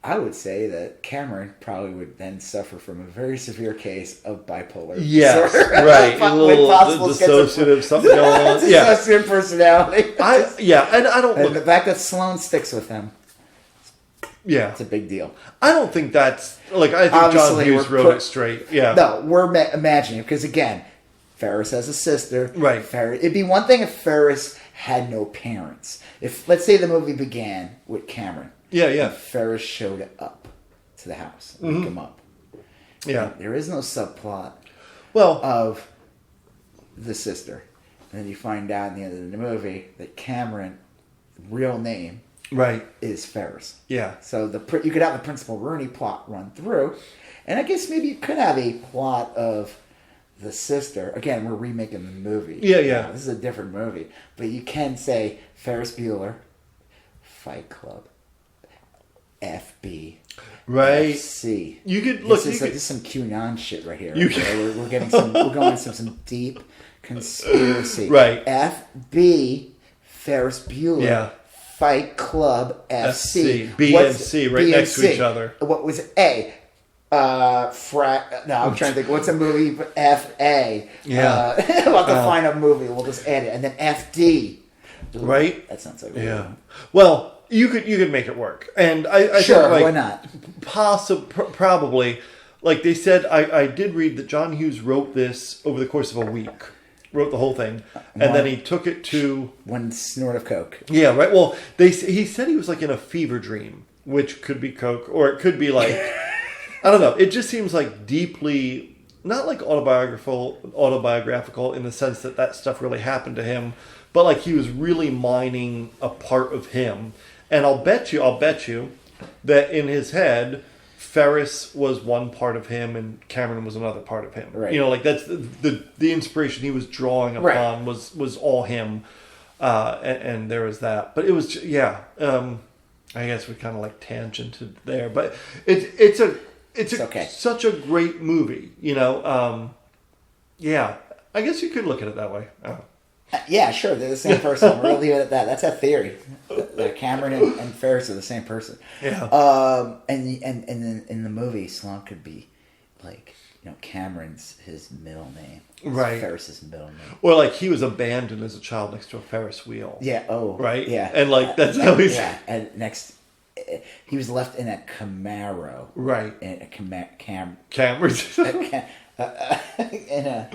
I would say that Cameron probably would then suffer from a very severe case of bipolar disorder. Right. A little dissociative something going on. Yeah. Dissociative personality. And I don't and the fact that Sloane sticks with him. Yeah. It's a big deal. I don't think that's... I think obviously, John Hughes wrote it straight. Yeah. No, we're imagining, because again, Ferris has a sister. Right. It'd be one thing if Ferris had no parents. If, let's say the movie began with Cameron. Yeah, yeah. And Ferris showed up to the house and woke him up. Yeah. And there is no subplot of the sister. And then you find out in the end of the movie that Cameron, real name, is Ferris. Yeah. So you could have the Principal Rooney plot run through. And I guess maybe you could have a plot of the sister. Again, we're remaking the movie. Yeah, yeah. This is a different movie. But you can say Ferris Bueller, Fight Club, FB, FC. You could look. This is some QAnon shit right here. We're getting some. We're going some deep conspiracy. Right. FB, Ferris Bueller. Yeah. Fight Club, FC. B and C right next to each other. What was A? No, I'm trying to think. What's a movie? FA. Yeah. We'll have to find a movie. We'll just add it, and then FD. Right. That sounds like Well, you could make it work, and I sure, think, why not? Probably, like they said, I did read that John Hughes wrote this over the course of a week, wrote the whole thing, and then he took it to one snort of coke. Yeah, right. Well, he said he was like in a fever dream, which could be coke, or it could be like I don't know. It just seems like deeply not like autobiographical in the sense that stuff really happened to him, but like he was really mining a part of him. And I'll bet you that in his head, Ferris was one part of him and Cameron was another part of him. Right. You know, like that's the inspiration he was drawing upon was all him. And there was that. But it was, I guess we kind of like tangented there. But it's okay. Such a great movie, you know. I guess you could look at it that way. Yeah, sure. They're the same person. We're going to leave it at that. That's a theory. That Cameron and Ferris are the same person. Yeah. And then in the movie, Sloane could be like, Cameron's his middle name. Right. Ferris's middle name. Or like he was abandoned as a child next to a Ferris wheel. Yeah. Oh. Right. Yeah. And like that's how he's. Yeah. And next, he was left in a Camaro. Right. In a Cameron. In a.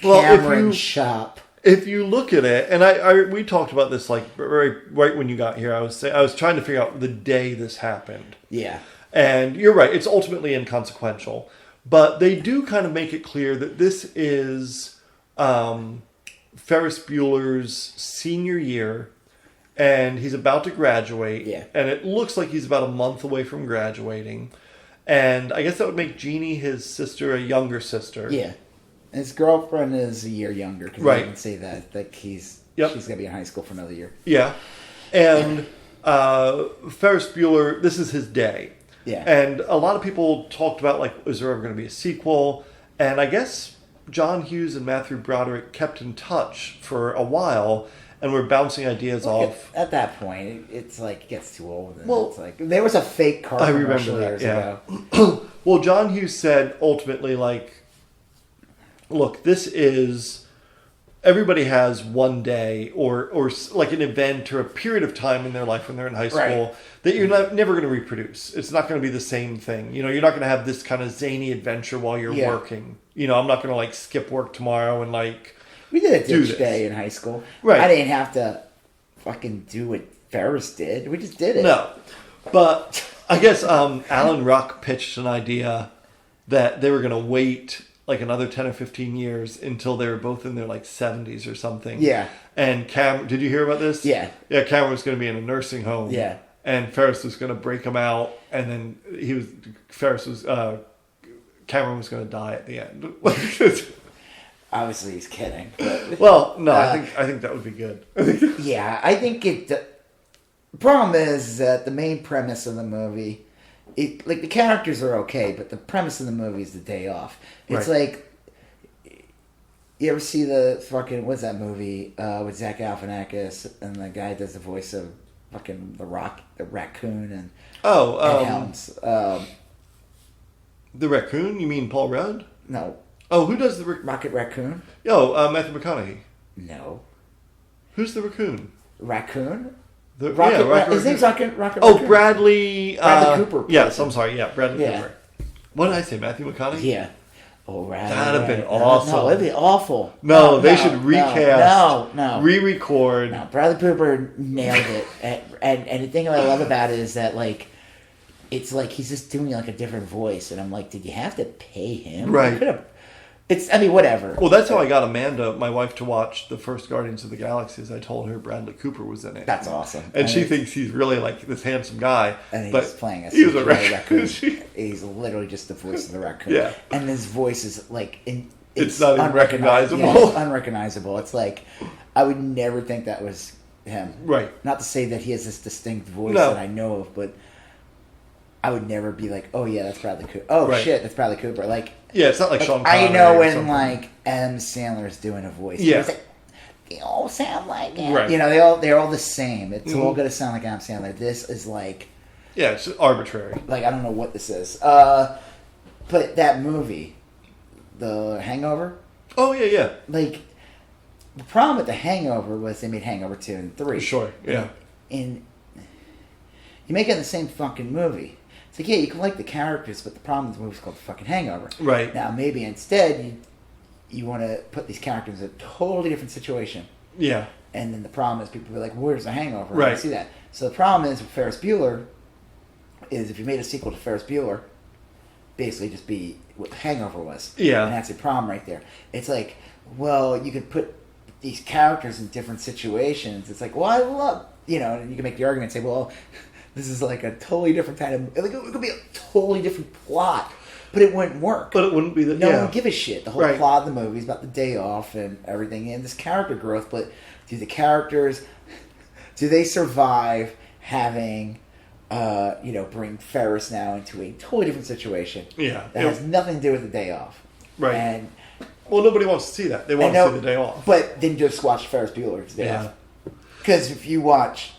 Cameron shop. If you look at it, and we talked about this like right when you got here, I was trying to figure out the day this happened. Yeah. And you're right, it's ultimately inconsequential. But they do kind of make it clear that this is Ferris Bueller's senior year, and he's about to graduate. Yeah. And it looks like he's about a month away from graduating. And I guess that would make Jeannie, his sister, a younger sister. Yeah. His girlfriend is a year younger. Because right. I can say that she's going to be in high school for another year. Yeah. And Ferris Bueller, this is his day. Yeah. And a lot of people talked about, like, is there ever going to be a sequel? And I guess John Hughes and Matthew Broderick kept in touch for a while and were bouncing ideas off. At that point, it's like, it gets too old. It's like, there was a fake car commercial years ago. Well, John Hughes said, ultimately, like, look, this is... Everybody has one day or like an event or a period of time in their life when they're in high school that you're never going to reproduce. It's not going to be the same thing. You know, you're not going to have this kind of zany adventure while you're working. You know, I'm not going to like skip work tomorrow and like we did a ditch day in high school. Right. I didn't have to fucking do what Ferris did. We just did it. No. But I guess Alan Ruck pitched an idea that they were going to wait like another 10 or 15 years until they were both in their like 70s or something. Yeah. And did you hear about this? Yeah. Yeah, Cameron was going to be in a nursing home. Yeah. And Ferris was going to break him out, and then Cameron was going to die at the end. Obviously, he's kidding. But, well, no, I think that would be good. Yeah, I think it problem is that the main premise of the movie, the characters are okay, but the premise of the movie is the day off. It's like, you ever see the fucking, what's that movie with Zach Galifianakis and the guy does the voice of fucking the raccoon and Helms. The raccoon? You mean Paul Rudd? No. Oh, who does the Rocket Raccoon? Matthew McConaughey. No. Who's the raccoon? Raccoon? Rocket his name's Rocket Raccoon. Bradley Cooper. Yes, I'm sorry. Yeah, Bradley Cooper. What did I say? Matthew McConaughey? Yeah. Oh, right. That'd have been awesome. No, it'd be awful. No, they should recast. No. Re-record. No, Bradley Cooper nailed it. and the thing that I love about it is that, like, it's like he's just doing like a different voice, and I'm like, did you have to pay him? Right. Whatever. Well, that's how I got Amanda, my wife, to watch the first Guardians of the Galaxy. I told her Bradley Cooper was in it. That's awesome. And she thinks he's really like this handsome guy. And he's but playing a raccoon. He's literally just the voice of the raccoon. Yeah. And his voice is like it's not even recognizable. Yeah, it's unrecognizable. It's like I would never think that was him. Right. Not to say that he has this distinct voice that I know of, but I would never be like, oh yeah, that's Bradley Cooper. Oh shit, that's Bradley Cooper. Like, yeah, it's not like Sean Connery. I know when like Adam Sandler is doing a voice. Yeah. It's like, they all sound like him. Right. You know, they're all the same. It's all going to sound like Adam Sandler. This is like, yeah, it's arbitrary. Like, I don't know what this is. But that movie, The Hangover. Oh yeah. Like, the problem with The Hangover was they made Hangover 2 and 3. Sure. Yeah. And you make it the same fucking movie. It's like, yeah, you can like the characters, but the problem is the movie's called The fucking Hangover. Right. Now, maybe instead you want to put these characters in a totally different situation. Yeah. And then the problem is people be like, where's The Hangover? Right. I don't see that. So the problem is with Ferris Bueller is if you made a sequel to Ferris Bueller, basically just be what The Hangover was. Yeah. And that's the problem right there. It's like, well, you could put these characters in different situations. It's like, well, I love, you know, and you can make the argument and say, well, this is like a totally different kind of, like, it could be a totally different plot, but it wouldn't work. But it wouldn't be No one would give a shit. The whole Right. plot of the movie is about the day off and everything, and this character growth, but do the characters, do they survive having, bring Ferris now into a totally different situation? Yeah. That has nothing to do with the day off. Right. And well, nobody wants to see that. They want to see the day off. But then just watch Ferris Bueller's Day Off. Because if you watch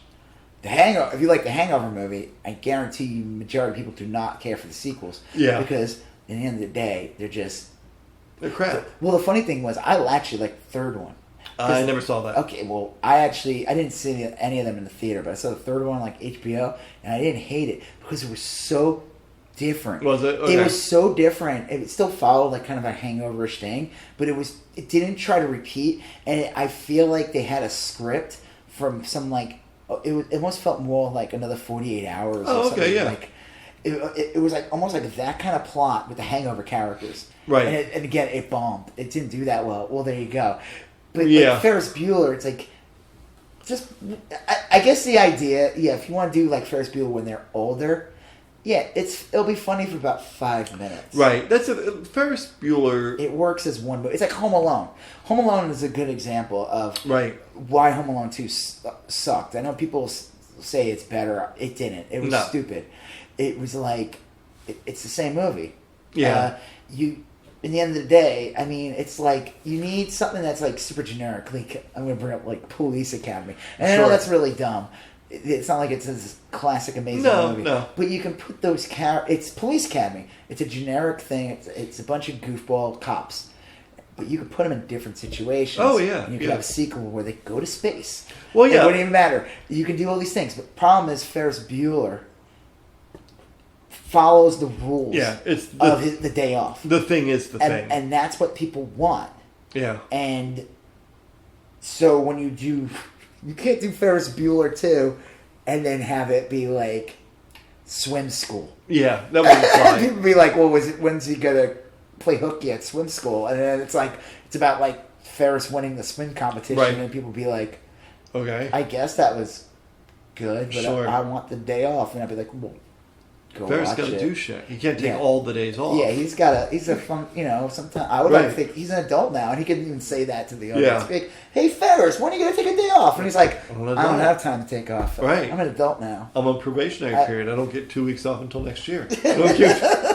The Hangover, if you like the Hangover movie, I guarantee you majority of people do not care for the sequels. Yeah. Because at the end of the day, they're crap. Well, the funny thing was, I actually liked the third one. I never saw that. Okay, well, I didn't see any of them in the theater, but I saw the third one on like HBO, and I didn't hate it because it was so different. Was it? Okay. It was so different. It still followed like kind of a hangover-ish thing, but it didn't try to repeat, and I feel like they had a script from some like, it almost felt more like another 48 Hours or something. Okay, yeah. Like, it was like almost like that kind of plot with the hangover characters. Right. And again, it bombed. It didn't do that well. Well, there you go. But yeah. like Ferris Bueller, it's like, I guess the idea, if you want to do like Ferris Bueller when they're older, it'll be funny for about 5 minutes. Right. That's Ferris Bueller. It works as one movie. It's like Home Alone. Home Alone is a good example of why Home Alone 2 sucked. I know people say it's better. It didn't. It was stupid. It was like, it's the same movie. Yeah. In the end of the day, I mean, it's like you need something that's like super generic. Like, I'm going to bring up like Police Academy, and I know that's really dumb. It's not like it's this classic amazing movie. No. But you can put those It's Police Academy. It's a generic thing. It's a bunch of goofball cops, but you can put them in different situations. Oh yeah. And you can have a sequel where they go to space. Well, yeah. It wouldn't even matter. You can do all these things, but the problem is Ferris Bueller follows the rules of the day off. The thing is the thing. And that's what people want. Yeah. And so when you can't do Ferris Bueller 2 and then have it be like swim school. Yeah, that would be fine. People be like, well, when's he going to play hooky at swim school? And then it's about like Ferris winning the swim competition, and people be like, okay, I guess that was good, but sure. I want the day off. And I'd be like, well, go Ferris watch got to it. do shit. He can't take Yeah. all the days off. Yeah, he's a fun, sometimes I would like to think he's an adult now, and he can even say that to the audience. Yeah. Like, hey, Ferris, when are you going to take a day off? And he's like, I'm I an don't adult. have time to take off. Right. I'm an adult now. I'm on probationary period. I don't get 2 weeks off until next year.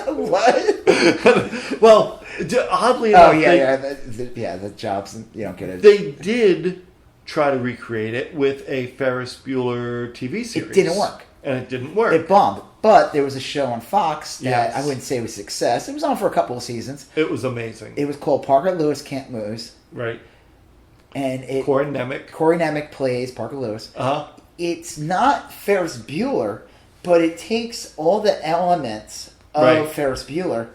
What? Well, oddly enough, the jobs, you don't get it. they did try to recreate it with a Ferris Bueller TV series. It didn't work. And it didn't work. It bombed. But there was a show on Fox that Yes. I wouldn't say was a success. It was on for a couple of seasons. It was amazing. It was called Parker Lewis Can't Lose. Right. And Corey Nemec. Corey Nemec plays Parker Lewis. Uh-huh. It's not Ferris Bueller, but it takes all the elements of Ferris Bueller,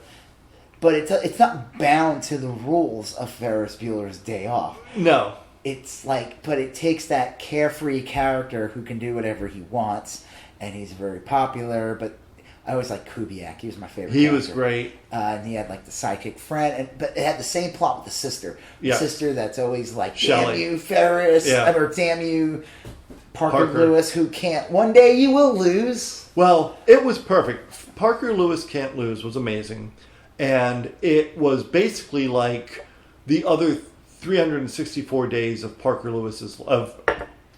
but it's not bound to the rules of Ferris Bueller's Day Off. No. It's like, but it takes that carefree character who can do whatever he wants, and he's very popular, but I always liked Kubiak. He was my favorite He character. was great. And he had like the sidekick friend, but it had the same plot with the sister. The Yeah. sister that's always like, Shelley. damn you, Ferris, Yeah. or damn you, Parker Lewis, who can't. One day you will lose. Well, it was perfect. Parker Lewis Can't Lose was amazing. And it was basically like the other 364 days of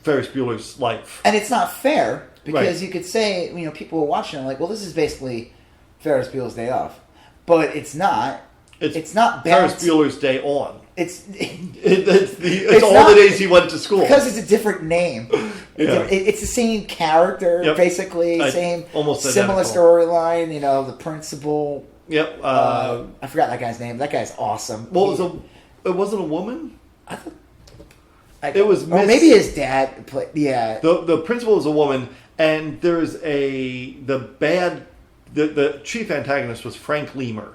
Ferris Bueller's life. And it's not fair, because Right. you could say, people were watching and like, well, this is basically Ferris Bueller's Day Off. But it's not. It's not Ferris balanced. Bueller's Day On. It's It's all not- the days he went to school. because it's a different name. Yeah. It's the same character, Yep. basically, same almost similar identical. storyline. The principal. Yep. I forgot that guy's name. That guy's awesome. It wasn't a woman? It was or Miss- maybe his dad played. Yeah, The principal is a woman, and there's the chief antagonist was Frank Lemur,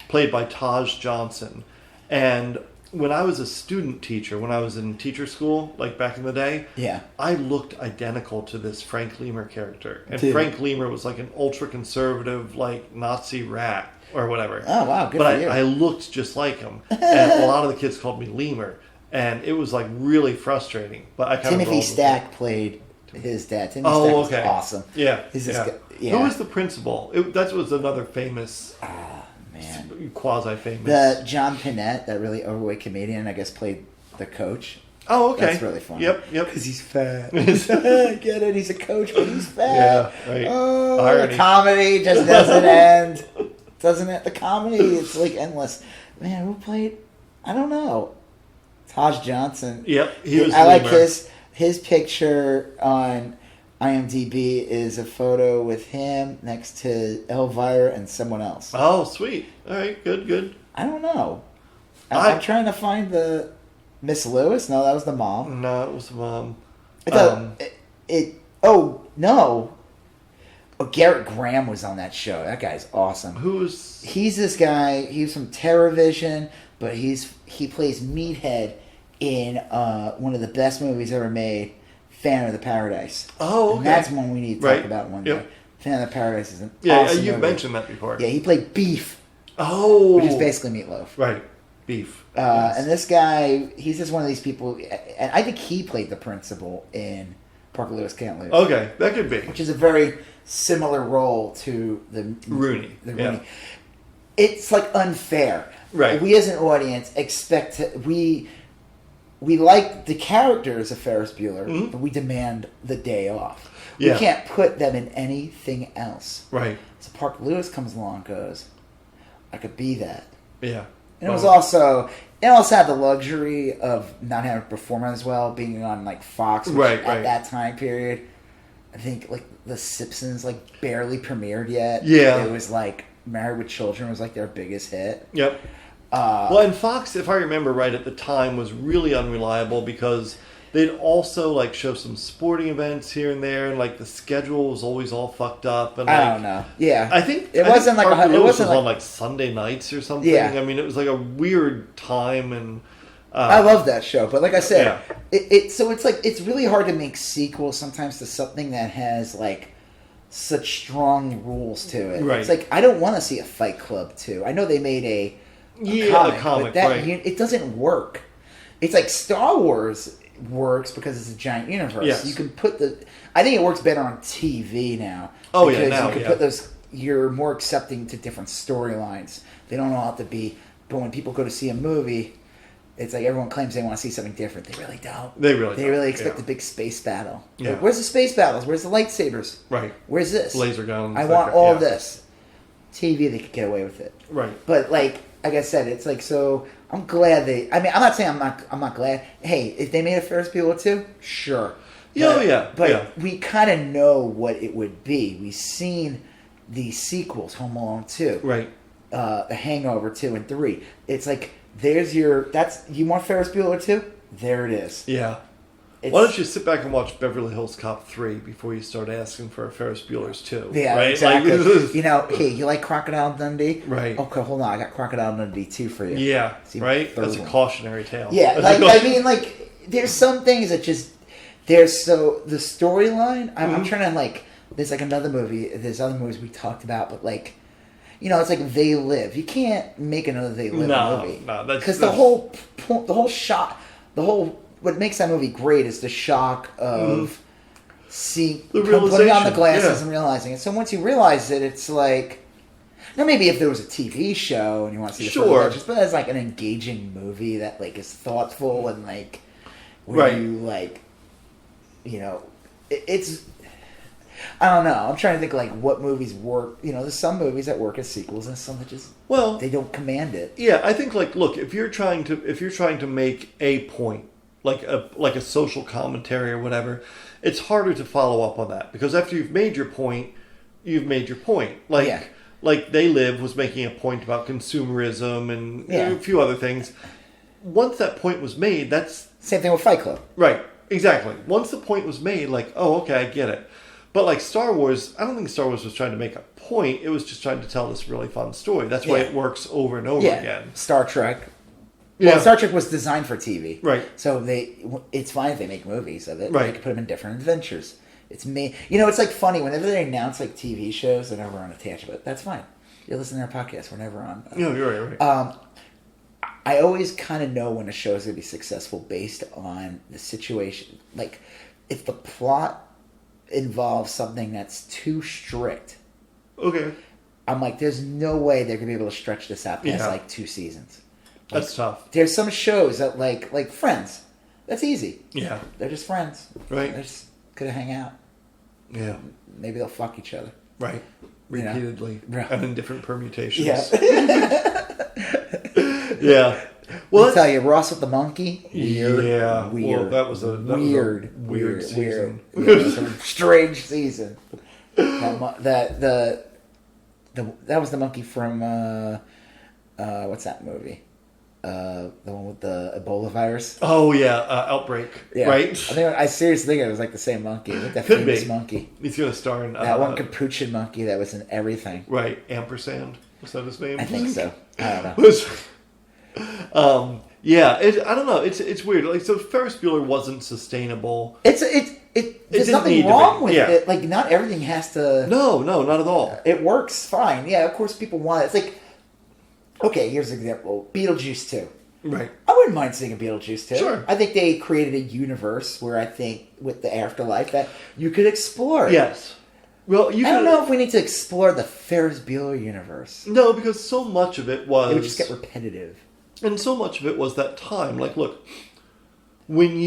played by Taj Johnson. And when I was a student teacher, when I was in teacher school, like back in the day, yeah. I looked identical to this Frank Lemur character. And Dude. Frank Lemur was like an ultra-conservative, like, Nazi rat or whatever. Oh wow, good But for you. I looked just like him. And a lot of the kids called me Lemur. And it was like really frustrating. But I kind Timothy of rolled with Stack played his dad. Timothy Oh, Stack was okay. awesome. Yeah. He's this yeah. guy- yeah. Who was the principal? That was another famous, Man, quasi-famous. the John Pinette, that really overweight comedian, I guess played the coach. Oh, okay. That's really funny. Yep. Because he's fat. I get it. He's a coach, but he's fat. Yeah, right. Oh, Irony. the comedy just doesn't end. Doesn't it? The comedy, it's like endless. Man, who played? I don't know. Taj Johnson. Yep, he was I like Lemur. his picture on IMDb is a photo with him next to Elvira and someone else. Oh, sweet. All right, good. I don't know. I'm trying to find the Miss Lewis. No, that was the mom. No, it was Oh no! Oh, Garrett Graham was on that show. That guy's awesome. Who's... He's this guy. He's from TerraVision, but he plays Meathead in one of the best movies ever made, Phantom of the Paradise. Oh, okay. And that's one we need to talk Right. about one Yep. day. Phantom of the Paradise is an Yeah, awesome you've movie. mentioned that before. Yeah, he played Beef, Oh. which is basically meatloaf. Right. Beef. Yes. And this guy, he's just one of these people, and I think he played the principal in Parker Lewis Can't Lose. Okay, that could be. Which is a very similar role to the Rooney. Rooney. It's like unfair. Right. We as an audience expect we like the characters of Ferris Bueller, but we demand the day off. Yeah. We can't put them in anything else. Right. So Parker Lewis comes along and goes, I could be that. Yeah. And it also had the luxury of not having to perform as well, being on like Fox, which Right. at that time period, I think like The Simpsons like barely premiered yet. Yeah. It was like Married with Children was like their biggest hit. Yep. Well, and Fox, if I remember right, at the time was really unreliable because they'd also like show some sporting events here and there, and like the schedule was always all fucked up. And I don't know. Yeah, I think it wasn't like Parker it Lewis wasn't was like on like Sunday nights or something. Yeah. I mean, it was like a weird time, and I love that show, but like I said, Yeah. so it's like it's really hard to make sequels sometimes to something that has like such strong rules to it. Right. It's like I don't want to see a Fight Club 2. I know they made a comic, but that right. it doesn't work. It's like Star Wars works because it's a giant universe. Yes. You can put I think it works better on TV now. Oh, yeah, because now, you can yeah. put those you're more accepting to different storylines. They don't all have to be. But when people go to see a movie, it's like everyone claims they want to see something different. They really don't. They really expect a big space battle. Yeah. Where's the space battles? Where's the lightsabers? Right. Where's this? Laser guns. I want all of this. TV, they could get away with it. Right. But like I said, it's like, so I'm glad they. I mean, I'm not saying I'm not glad. Hey, if they made a Ferris Bueller 2, sure. But we kind of know what it would be. We've seen the sequels, Home Alone 2, right? The Hangover 2 and 3. It's like you want Ferris Bueller 2? There it is. Yeah. Why don't you sit back and watch Beverly Hills Cop 3 before you start asking for a Ferris Bueller's 2? Yeah, right? exactly. Hey, you like Crocodile Dundee? Right. Okay, hold on. I got Crocodile Dundee 2 for you. Yeah, right? That's a cautionary tale. Yeah, there's some things that just... the storyline, I'm trying to, there's, another movie, there's other movies we talked about, but, it's like They Live. You can't make another They Live movie. No, because the whole shot, what makes that movie great is the shock of putting on the glasses and realizing it. So once you realize it, it's like, now maybe if there was a TV show and you want to see the full adventures, but as an engaging movie that is thoughtful and where you it's. I don't know. I'm trying to think what movies work. There's some movies that work as sequels, and some that just they don't command it. Yeah, I think look, if you're trying to make a point, like a social commentary or whatever, it's harder to follow up on that because after you've made your point, you've made your point. Like They Live was making a point about consumerism and a few other things. Once that point was made, that's same thing with Fight Club. Right. Exactly. Once the point was made, okay, I get it. But Star Wars, I don't think Star Wars was trying to make a point. It was just trying to tell this really fun story. That's why it works over and over again. Star Trek. Yeah. Well, Star Trek was designed for TV. Right. So it's fine if they make movies of it. Right. They can put them in different adventures. It's me. It's funny whenever they announce TV shows, they're never on attached, but that's fine. You listen to our podcast, we're never on. You're right. I always kind of know when a show is going to be successful based on the situation. If the plot involves something that's too strict. Okay. I'm there's no way they're going to be able to stretch this out past 2 seasons. That's tough. There's some shows that like Friends. That's easy. Yeah. They're just friends. Right. They're just going to hang out. Yeah. Maybe they'll fuck each other. Right. Repeatedly. And in different permutations. Yeah. Yeah. Well, I'll tell you, Ross with the monkey. Weird. Yeah. Weird. Well, that was a weird season. Weird. It was a strange season. That was the monkey from what's that movie? The one with the Ebola virus. Oh yeah, Outbreak. Yeah. Right. I seriously think it was the same monkey. That famous monkey. He's gonna star in that one capuchin monkey that was in everything. Right. Ampersand. Was that his name? I think so. I don't know. Yeah, I don't know. It's weird. So Ferris Bueller wasn't sustainable. There's nothing wrong with it. Not everything has to. No, not at all. It works fine. Yeah, of course people want it. It's okay, here's an example. Beetlejuice 2. Right. I wouldn't mind seeing a Beetlejuice 2. Sure. I think they created a universe where I think with the afterlife that you could explore. Yes. Well, I don't know if we need to explore the Ferris Bueller universe. No, because so much of it was... It would just get repetitive. And so much of it was that time. Look, when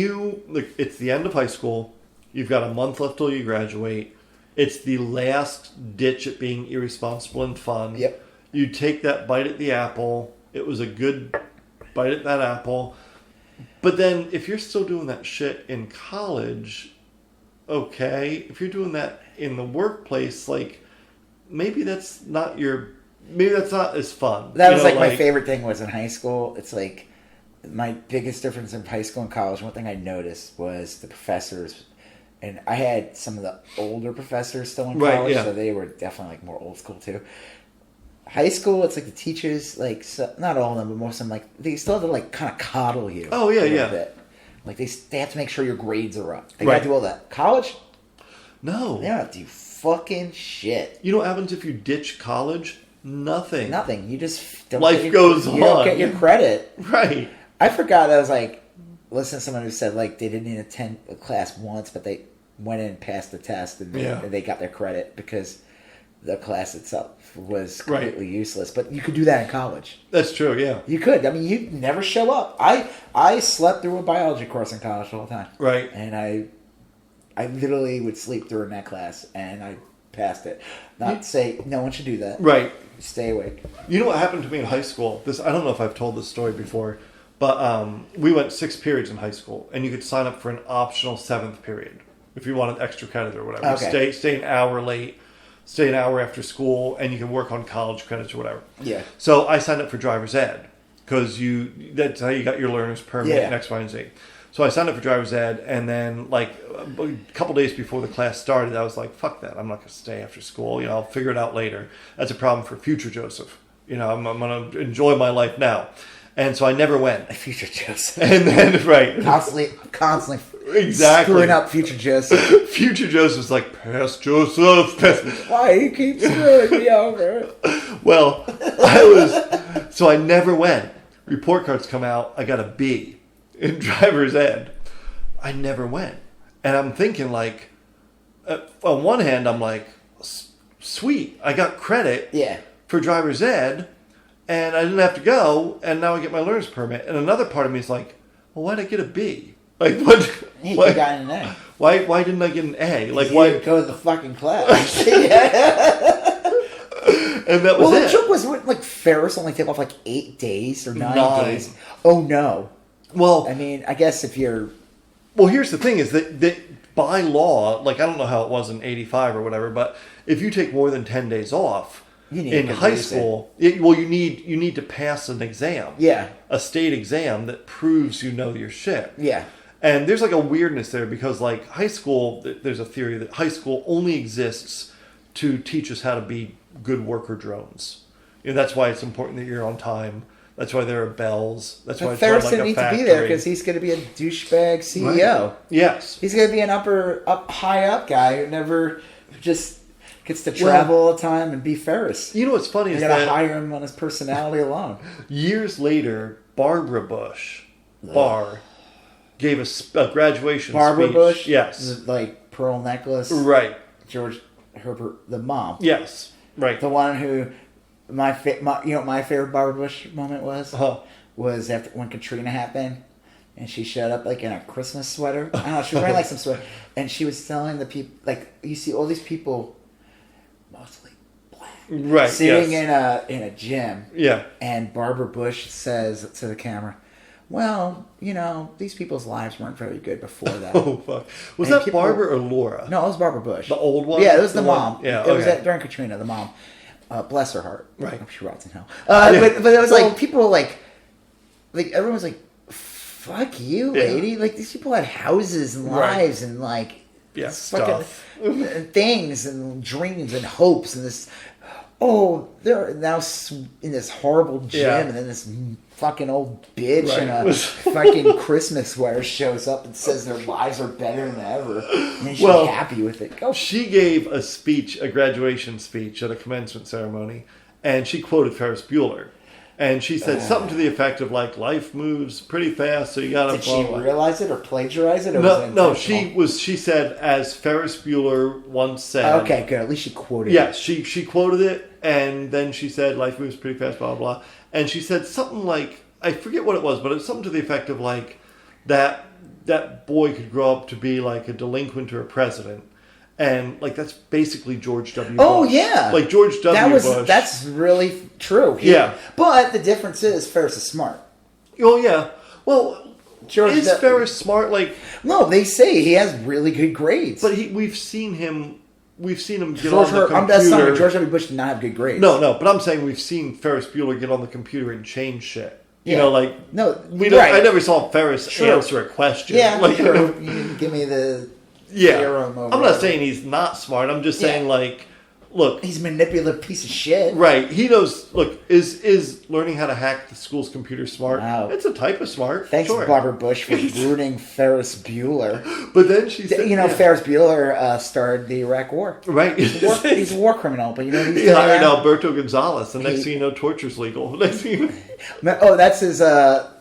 it's the end of high school, you've got a month left till you graduate, it's the last ditch at being irresponsible and fun. Yep. You take that bite at the apple. It was a good bite at that apple. But then if you're still doing that shit in college, okay. If you're doing that in the workplace, maybe that's not as fun. That was my favorite thing was in high school. It's my biggest difference in high school and college. One thing I noticed was the professors, and I had some of the older professors still in college, so they were definitely like more old school too. High school, it's like the teachers, not all of them, but most of them, they still have to kind of coddle you. Oh yeah, a yeah. Bit. They have to make sure your grades are up. They got to do all that. College? No. They don't have to do fucking shit. You know what happens if you ditch college? Nothing. Nothing. You just don't. Life goes on. You don't get your credit. Right. I forgot. I was listening to someone who said they didn't even attend a class once, but they went in and passed the test and they got their credit because the class itself was completely useless. But you could do that in college. That's true, yeah. You could. I mean, you'd never show up. I slept through a biology course in college all the time. Right. And I literally would sleep during that class, and I passed it. Not to say no one should do that. Right. Stay awake. You know what happened to me in high school? I don't know if I've told this story before, but we went 6 periods in high school, and you could sign up for an optional 7th period if you wanted extra credit or whatever. Okay. Stay an hour late, stay an hour after school, and you can work on college credits or whatever. Yeah. So I signed up for driver's ed because that's how you got your learner's permit and X, Y, and Z. So I signed up for driver's ed, and then like a couple days before the class started, I was like, "Fuck that! I'm not going to stay after school. I'll figure it out later. That's a problem for future Joseph. I'm going to enjoy my life now." And so I never went. Future Joseph. And then Constantly exactly screwing up Future Joseph. Future Joseph's like, "Past Joseph, past." Why you keep screwing me over? Well, so I never went. Report cards come out. I got a B in driver's ed. I never went. And I'm thinking like, on one hand, I'm like, sweet, I got credit for driver's ed, and I didn't have to go, and now I get my learner's permit. And another part of me is like, well, why did I get a B? Like, what? You got an A. Why didn't I get an A? Like, you why didn't go to the fucking class? And that was the joke was, like, Ferris only took off like 8 days or 9 days. Oh no. Well, I mean, I guess if you're... Well, here's the thing is that by law, like, I don't know how it was in 85 or whatever, but if you take more than 10 days off in high school, you need to pass an exam. Yeah. A state exam that proves you know your shit. Yeah. And there's like a weirdness there because like high school, there's a theory that high school only exists to teach us how to be good worker drones. That's why it's important that you're on time. That's why there are bells. That's why it's Ferris like didn't need to be there because he's going to be a douchebag CEO. Right. Yes. He's going to be an high up guy who never just gets to travel all the time and be Ferris. You know what's funny is that... You're going to hire him on his personality alone. Years later, Barbara Bush, gave a graduation speech. Barbara Bush? Yes. Like pearl necklace? Right. George Herbert, the mom. Yes. Right. The one who... My favorite Barbara Bush moment was after when Katrina happened, and she showed up like in a Christmas sweater. I don't know, she was wearing like some sweater, and she was telling the people, like, you see all these people, mostly black, right, sitting in a gym, yeah, and Barbara Bush says to the camera, "Well, these people's lives weren't very good before that." Oh fuck! Was that Barbara or Laura? No, it was Barbara Bush, the old one. Yeah, it was the mom. Yeah, it was during Katrina, the mom. Bless her heart. Right. I hope she rots in hell. But it was like, people like everyone was like, fuck you, lady. Like, these people had houses and lives and like, stuff. Things and dreams and hopes and this. Oh, they're now in this horrible gym, and then this fucking old bitch in a fucking Christmas sweater shows up and says their lives are better than ever, and she's happy with it. She gave a graduation speech at a commencement ceremony, and she quoted Ferris Bueller. And she said something to the effect of like, life moves pretty fast, so you gotta. Did she realize it or plagiarize it? Or No. She said, as Ferris Bueller once said. Okay, good. At least she quoted it. Yes, she quoted it, and then she said, life moves pretty fast, blah blah blah. And she said something like, I forget what it was, but it was something to the effect of like, that boy could grow up to be like a delinquent or a president. And like that's basically George W. Bush. Oh yeah, like George W. Bush. That's really true. But the difference is Ferris is smart. Oh yeah. Well, is Ferris smart? Like, no, they say he has really good grades. But we've seen him get on the computer. I'm just saying George W. Bush did not have good grades. No, but I'm saying we've seen Ferris Bueller get on the computer and change shit. You know, like I never saw Ferris answer a question. Yeah, like you didn't give me the. Yeah, I'm not saying he's not smart. I'm just saying, like, look, he's a manipulative piece of shit. Right? He knows. Look, is learning how to hack the school's computer smart? Wow. It's a type of smart. Thanks, Barbara Bush, for ruining Ferris Bueller. But then she said, Ferris Bueller started the Iraq War. Right? He's a war criminal, but he hired Alberto Gonzalez, and next thing you know, torture's legal. Next thing you know. Oh, that's his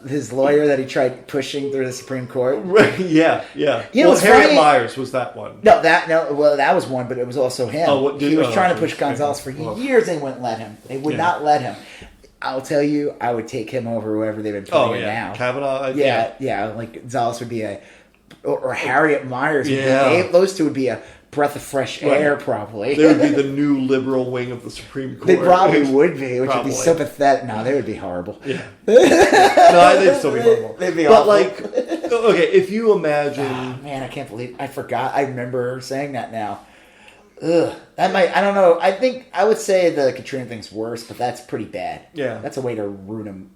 his lawyer that he tried pushing through the Supreme Court. Right, yeah. You know, well, Harriet funny. Myers was that one. Well, that was one, but it was also him. He was trying to push Gonzalez for years. They wouldn't let him. They would not let him. I'll tell you, I would take him over whoever they've been putting in now. Kavanaugh. Like Gonzalez would be or Harriet Myers. Those two would be a breath of fresh air, probably. They would be the new liberal wing of the Supreme Court. They probably would be, which would be sympathetic. No, they would be horrible. Yeah. No, they'd still be horrible. They'd be awful. But okay, if you imagine... Oh, man, I can't believe... I forgot. I remember saying that now. Ugh. That might... I don't know. I think I would say the Katrina thing's worse, but that's pretty bad. Yeah. That's a way to ruin him.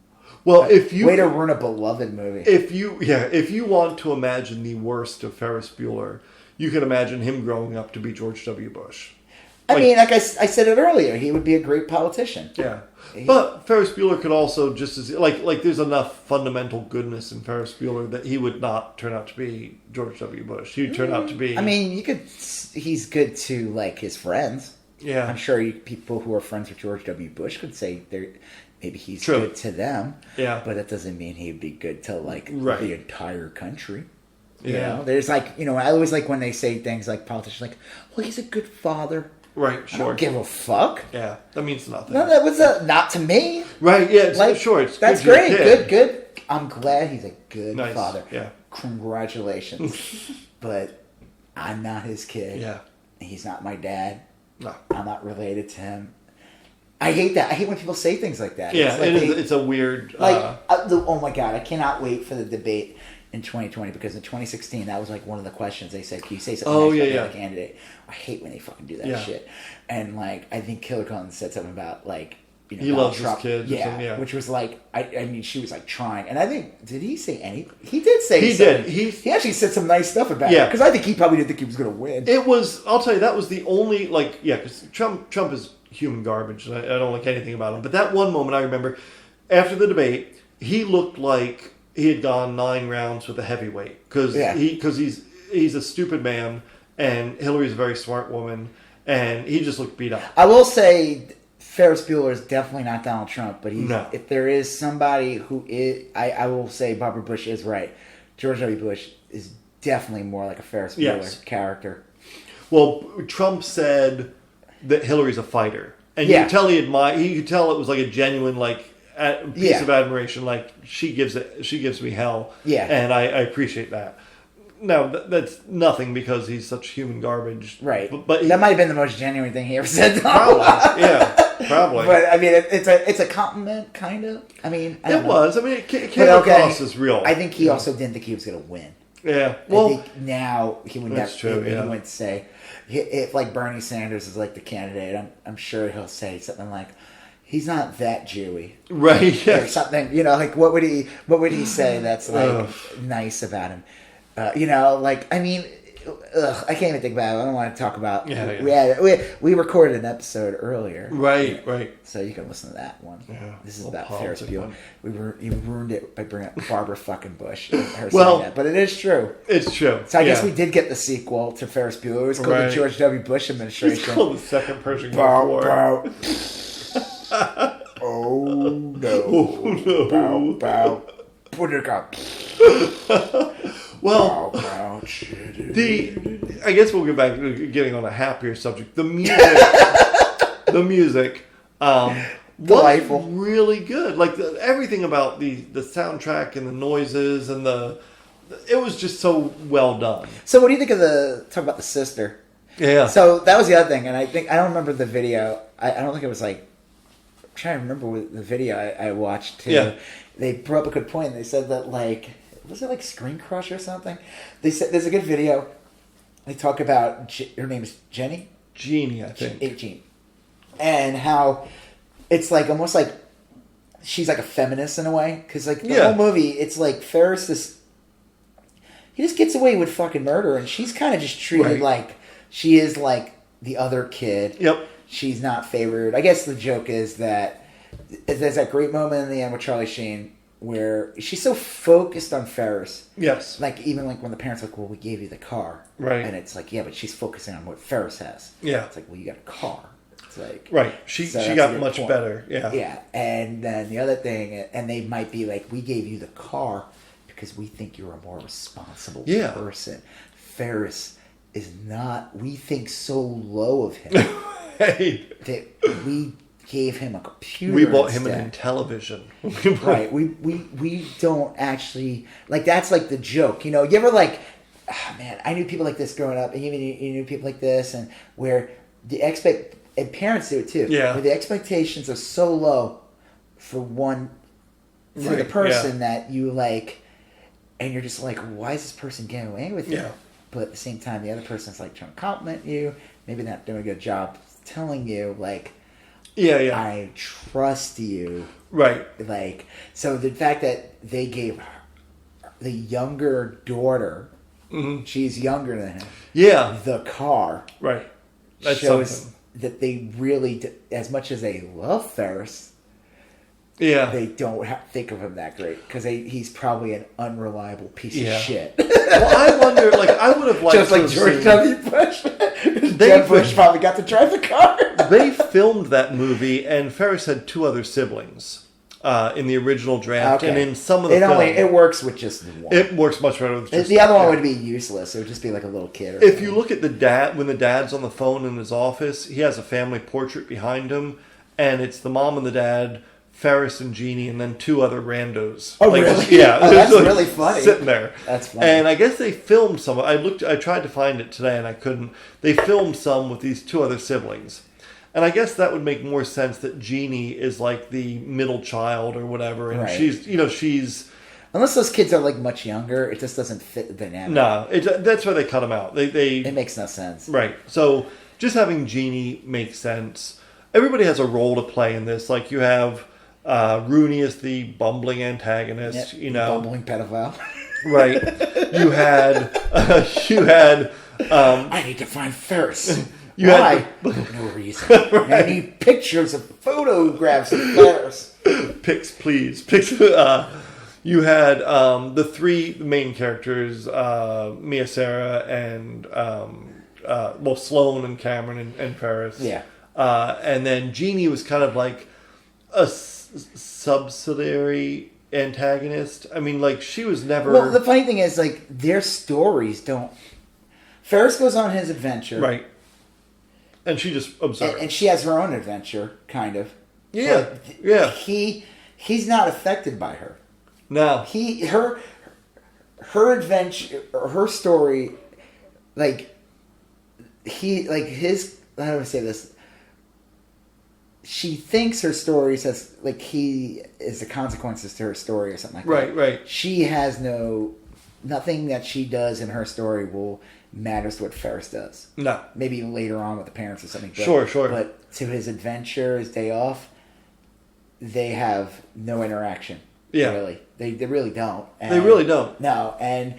Well, if you... Way to ruin a beloved movie. If you want to imagine the worst of Ferris Bueller, you can imagine him growing up to be George W. Bush. I mean, like I said it earlier, he would be a great politician. Yeah. But Ferris Bueller could also just as... Like there's enough fundamental goodness in Ferris Bueller that he would not turn out to be George W. Bush. He would turn out to be... I mean, he's good to, like, his friends. Yeah. I'm sure people who are friends with George W. Bush could say maybe he's good to them. Yeah. But that doesn't mean he'd be good to, like, the entire country. You know? There's, like, I always like when they say things like politicians, like, well, he's a good father. Right, sure. I don't give a fuck. Yeah, that means nothing. No, that was not to me. Right, yeah, sure. It's that's good. Good. I'm glad he's a good father. Yeah. Congratulations. But I'm not his kid. Yeah. He's not my dad. No. I'm not related to him. I hate that. I hate when people say things like that. Yeah, it's a weird... oh my God, I cannot wait for the debate in 2020 because in 2016 that was like one of the questions they said, can you say something nice about the candidate? I hate when they fucking do that shit. And like I think Hillary Clinton said something about like he loves Trump. His kids. Which was like I mean she was like trying, and I think did he say anything? He did say he actually said some nice stuff about it because I think he probably didn't think he was going to win. It was, I'll tell you, that was the only because Trump is human garbage and I don't like anything about him. But that one moment I remember after the debate, he looked like he had gone 9 rounds with a heavyweight because he's a stupid man and Hillary's a very smart woman and he just looked beat up. I will say Ferris Bueller is definitely not Donald Trump, but if there is somebody who is, I will say Barbara Bush is right. George W. Bush is definitely more like a Ferris Bueller character. Well, Trump said that Hillary's a fighter, and you could tell he could tell it was like a genuine piece of admiration. Like she gives me hell. Yeah, and I appreciate that. No, that's nothing because he's such human garbage. Right, but that might have been the most genuine thing he ever said. Probably. But I mean, it's a compliment, kind of. I mean, it was. I mean, it came across as real. I think he also didn't think he was going to win. Yeah. Well, I think now he would never. True, he wouldn't say if like Bernie Sanders is like the candidate. I'm sure he'll say something like, "He's not that Jewy," right? Yeah. Or something. Like what would he say that's like nice about him? I mean, I can't even think about it. I don't want to talk about. We recorded an episode earlier. Right. So you can listen to that one. Yeah, this is about Ferris Bueller. You ruined it by bringing up Barbara fucking Bush. Saying that. But it is true. It's true. So I guess we did get the sequel to Ferris Bueller. It was called the George W. Bush administration. It's called the Second Persian Gulf War. Oh no! Bow. Put it up. Well, I guess we'll get back to getting on a happier subject. The music, delightful, was really good. Like everything about the soundtrack and the noises and it was just so well done. So, what do you think of talk about the sister? Yeah. So that was the other thing, and I don't remember the video. I don't think it was like. I'm trying to remember the video I watched too. Yeah. They brought up a good point. They said that was it like Screen Crush or something? They said there's a good video. They talk about her name is Jenny. Jeannie, I think. Jean. And how it's like almost like she's like a feminist in a way because the whole movie it's like Ferris he just gets away with fucking murder and she's kind of just treated like she is like the other kid. Yep. She's not favored. I guess the joke is that there's that great moment in the end with Charlie Sheen where she's so focused on Ferris. Yes. Even when the parents are like, well, we gave you the car. Right. And it's like, yeah, but she's focusing on what Ferris has. Yeah. It's like, well, you got a car. It's Like, Right. She so that's a got good much point. better. Yeah. Yeah, and then the other thing, and they might be like, we gave you the car because we think you're a more responsible Yeah. person. Ferris is not. We think so low of him Hey, that we gave him a computer. we bought him instead. an Intellivision. Right. We don't actually like. That's like the joke. You ever like, man, I knew people like this growing up, and even you knew people like this, and where the and parents do it too. Yeah. Where the expectations are so low for the Right, person that you like, and you're just like, why is this person getting away with it? Yeah. But at the same time, the other person's like trying to compliment you, maybe not doing a good job telling you like, Yeah, yeah. I trust you. Right. Like, so the fact that they gave the younger daughter, she's younger than him, Yeah. the car, Right. That's shows something. that they really, as much as they love Ferris, Yeah. they don't think of him that great because he's probably an unreliable piece Yeah. of shit. Well, I wonder, like, I would have liked Just to like have George seen- W. Bush. Jeb Bush probably got to drive the car. They filmed that movie, and Ferris had 2 other siblings in the original draft, and in some of the film. It works with just one. It works much better with just The other one would be useless. It would just be like a little kid. Or If something. you look at the dad, when the dad's on the phone in his office, he has a family portrait behind him, and it's the mom and the dad, Ferris and Jeannie, and then 2 other randos. Oh, really? Yeah, Oh, that's like, really funny. Sitting there. That's funny. And I guess they filmed some. I tried to find it today, and I couldn't. They filmed some with these 2 other siblings, and I guess that would make more sense that Jeannie is like the middle child or whatever, and Right. she's. Unless those kids are like much younger, it just doesn't fit the dynamic. No, that's why they cut them out. It makes no sense. Right. So just having Jeannie makes sense. Everybody has a role to play in this. Like you have Rooney as the bumbling antagonist. Yep. You know, Bumbling pedophile. right? You had. I need to find Ferris. You Why? had No reason. I need pictures of photographs of Ferris. Pics, please. Pics. You had the 3 main characters: Mia, Sarah, and Sloane and Cameron and Ferris. Yeah. And then Jeannie was kind of like a subsidiary antagonist. I mean, like, she was never... Well, the funny thing is, like, their stories don't... Ferris goes on his adventure. Right. And she just observes. And she has her own adventure, kind of. Yeah, But yeah. He's not affected by her. No. Her adventure, her story, like, his... How do I say this? She thinks her story says, like, he is the consequences to her story or something like that. Right. She has nothing that she does in her story matters to what Ferris does. No. Maybe later on with the parents or something. But, Sure. But to his adventure, his day off, they have no interaction. Yeah. Really. They really don't. And They really don't. No. And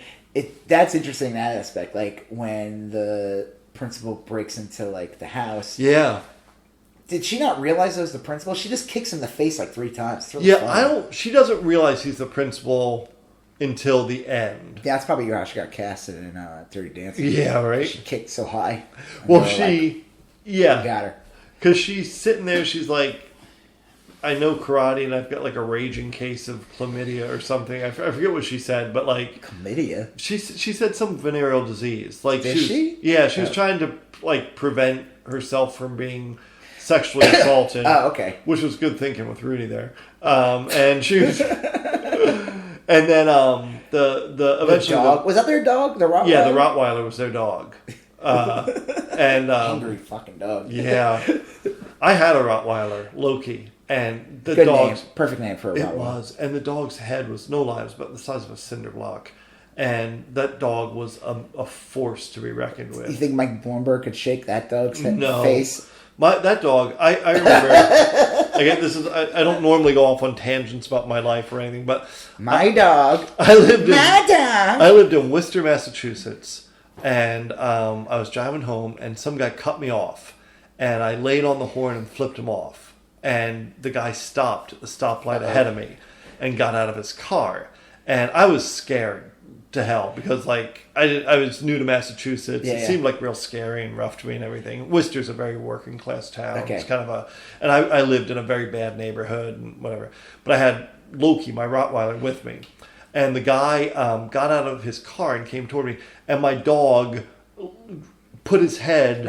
that's interesting, that aspect. Like, when the principal breaks into, like, the house. Yeah. Did she not realize it was the principal? She just kicks him in the face like 3 times. It's really Yeah, funny. she doesn't realize he's the principal until the end. That's probably how she got casted in Dirty Dancing. Yeah, right? She kicked so high. Well, And they were like, yeah. "We got her." Because she's sitting there, she's like, I know karate and I've got like a raging case of chlamydia or something. I forget what she said, but like... Chlamydia? She said some venereal disease. Like Did she? Yeah, she was trying to like prevent herself from being sexually assaulted. Oh, okay. Which was good thinking with Rudy there. And she was... And then the eventually... dog? Was that their dog? The Rottweiler? Yeah, the Rottweiler was their dog. And Angry fucking dog. yeah, I had a Rottweiler, Loki, and the Good dog's name. Perfect name for a it Rottweiler. was, and the dog's head was no lives, but the size of a cinder block, and that dog was a force to be reckoned You with. think Mike Bloomberg could shake that dog's No. face? That dog, I remember. Again, I don't normally go off on tangents about my life or anything, but My dog. I lived in Worcester, Massachusetts, and I was driving home, and some guy cut me off, and I laid on the horn and flipped him off, and the guy stopped at the stoplight ahead of me, and got out of his car, and I was scared to hell because like I was new to Massachusetts. Yeah, it seemed like real scary and rough to me and everything. Worcester's a very working class town. Okay. It's kind of and I lived in a very bad neighborhood and whatever. But I had Loki, my Rottweiler, with me, and the guy got out of his car and came toward me, and my dog put his head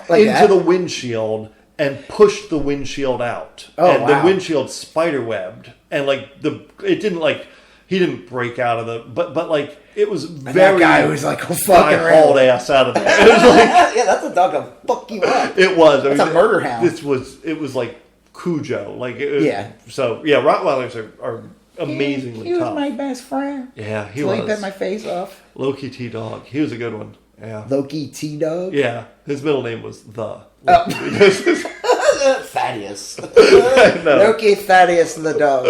like into that? the windshield and pushed the windshield out, and wow. the windshield spider webbed, and like it didn't like. He didn't break out of the, but like it was very. That guy was like fucking I hauled ass out of there. It was like yeah, that's a dog that'll fuck you up. it was. That's a murder hound. It was like Cujo. Like Yeah. So yeah, Rottweilers are amazingly He was tough. my best friend. Yeah, he Till was. he bit my face off. Loki T Dog. He was a good one. Yeah. Loki T Dog. Yeah, his middle name was the. Thaddeus. No. Loki Thaddeus the dog.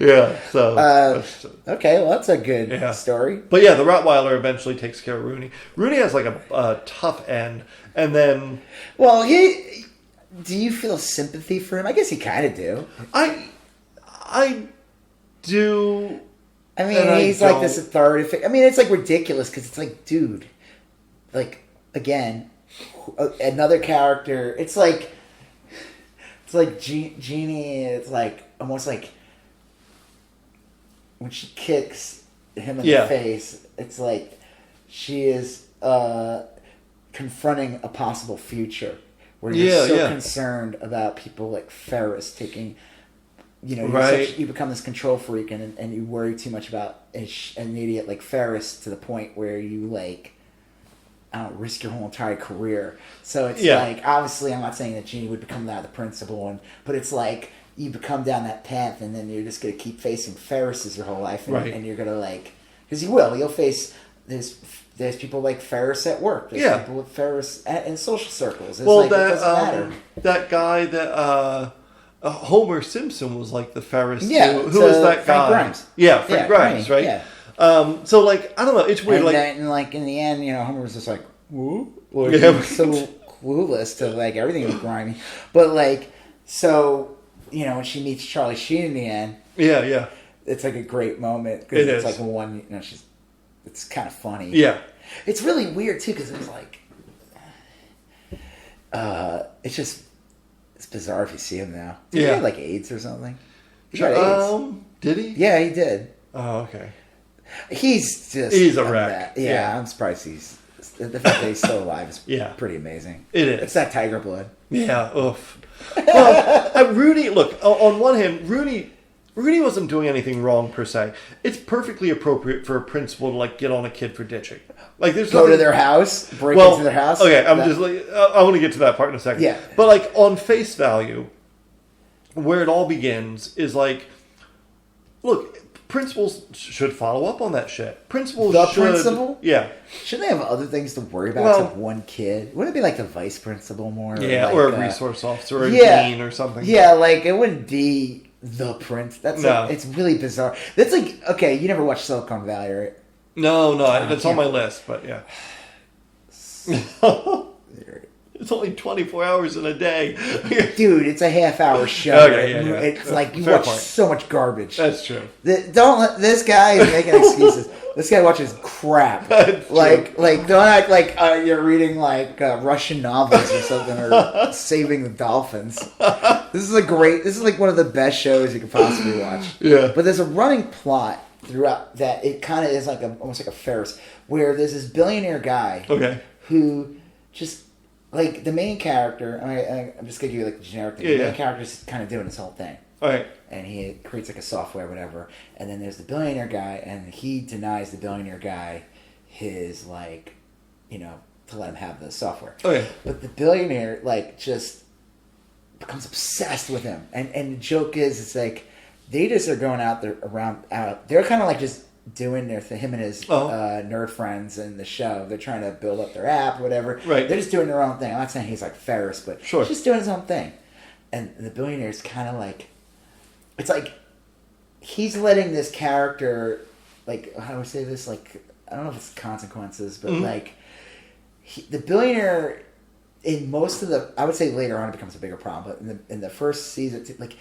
Yeah. So. Okay, well that's a good story. But yeah, the Rottweiler eventually takes care of Rooney. Rooney has like a tough end, and then. Well, do you feel sympathy for him? I guess you kind of do. I do. I mean, he's like this authority figure. I mean, it's like ridiculous because it's like, dude, like again, another character. It's like Jeannie. It's like almost like when she kicks him in the face. It's like she is confronting a possible future where you're so concerned about people like Ferris taking. You know, you become this control freak and you worry too much about an idiot like Ferris to the point where you like, I don't know, risk your whole entire career. So it's like, obviously I'm not saying that Jeannie would become that the principal, but it's like you become down that path and then you're just going to keep facing Ferris's your whole life and you're going to like, because you'll face, there's people like Ferris at work. There's people with Ferris in social circles. It's it doesn't matter. That guy that, Homer Simpson was like the Ferris. Yeah, who was that guy? Frank Grimes. Yeah, Frank Grimes, right? Yeah. So like I don't know, it's weird. And like in the end, Homer was just like, whoop, he was so clueless to like everything was grimy. But like, so when she meets Charlie Sheen in the end, it's like a great moment because it's like one, it's kind of funny. Yeah, it's really weird too because it was like, it's just. It's bizarre if you see him now. Did he have like AIDS or something? He got AIDS. Did he? Yeah, he did. Oh, okay. He's a wreck. Yeah, I'm surprised the fact that he's still alive is pretty amazing. It is. It's that tiger blood. Yeah, oof. Well, Rooney, look, on one hand, Rooney wasn't doing anything wrong per se. It's perfectly appropriate for a principal to like get on a kid for ditching. Like, there's go to their house, break into their house. Okay, I want to get to that part in a second. Yeah, but like on face value, where it all begins is like, look, principals should follow up on that shit. Principal, yeah. Shouldn't they have other things to worry about except one kid? Wouldn't it be like the vice principal more? Yeah, or a resource officer, or a dean, or something. Yeah, like it wouldn't be the prince. It's really bizarre. That's like, okay, you never watched Silicon Valley, right? No, it's on my list, but yeah. It's only 24 hours in a day. Dude, it's a half-hour show. Okay, yeah. It's like you watch so much garbage. That's true. This guy is making excuses. This guy watches crap. Like don't act like you're reading like Russian novels or something or Saving the Dolphins. This is like one of the best shows you could possibly watch. Yeah. But there's a running plot throughout that it kind of is like almost like a Ferris, where there's this billionaire guy who just like the main character. I'm just gonna give you like the generic thing. The main character's kind of doing this whole thing. All right. And he creates like a software, whatever. And then there's the billionaire guy, and he denies the billionaire guy his like, to let him have the software. Okay. But the billionaire like just becomes obsessed with him, and the joke is it's like they just are going out there they're kind of like just doing their thing, him and his nerd friends in the show. They're trying to build up their app or whatever. Right. They're just doing their own thing. I'm not saying he's like Ferris, but he's just doing his own thing. And the billionaire's kind of like, it's like he's letting this character, like, how do I say this? Like, I don't know if it's consequences, but like the billionaire in most of I would say later on it becomes a bigger problem, but in the first season, like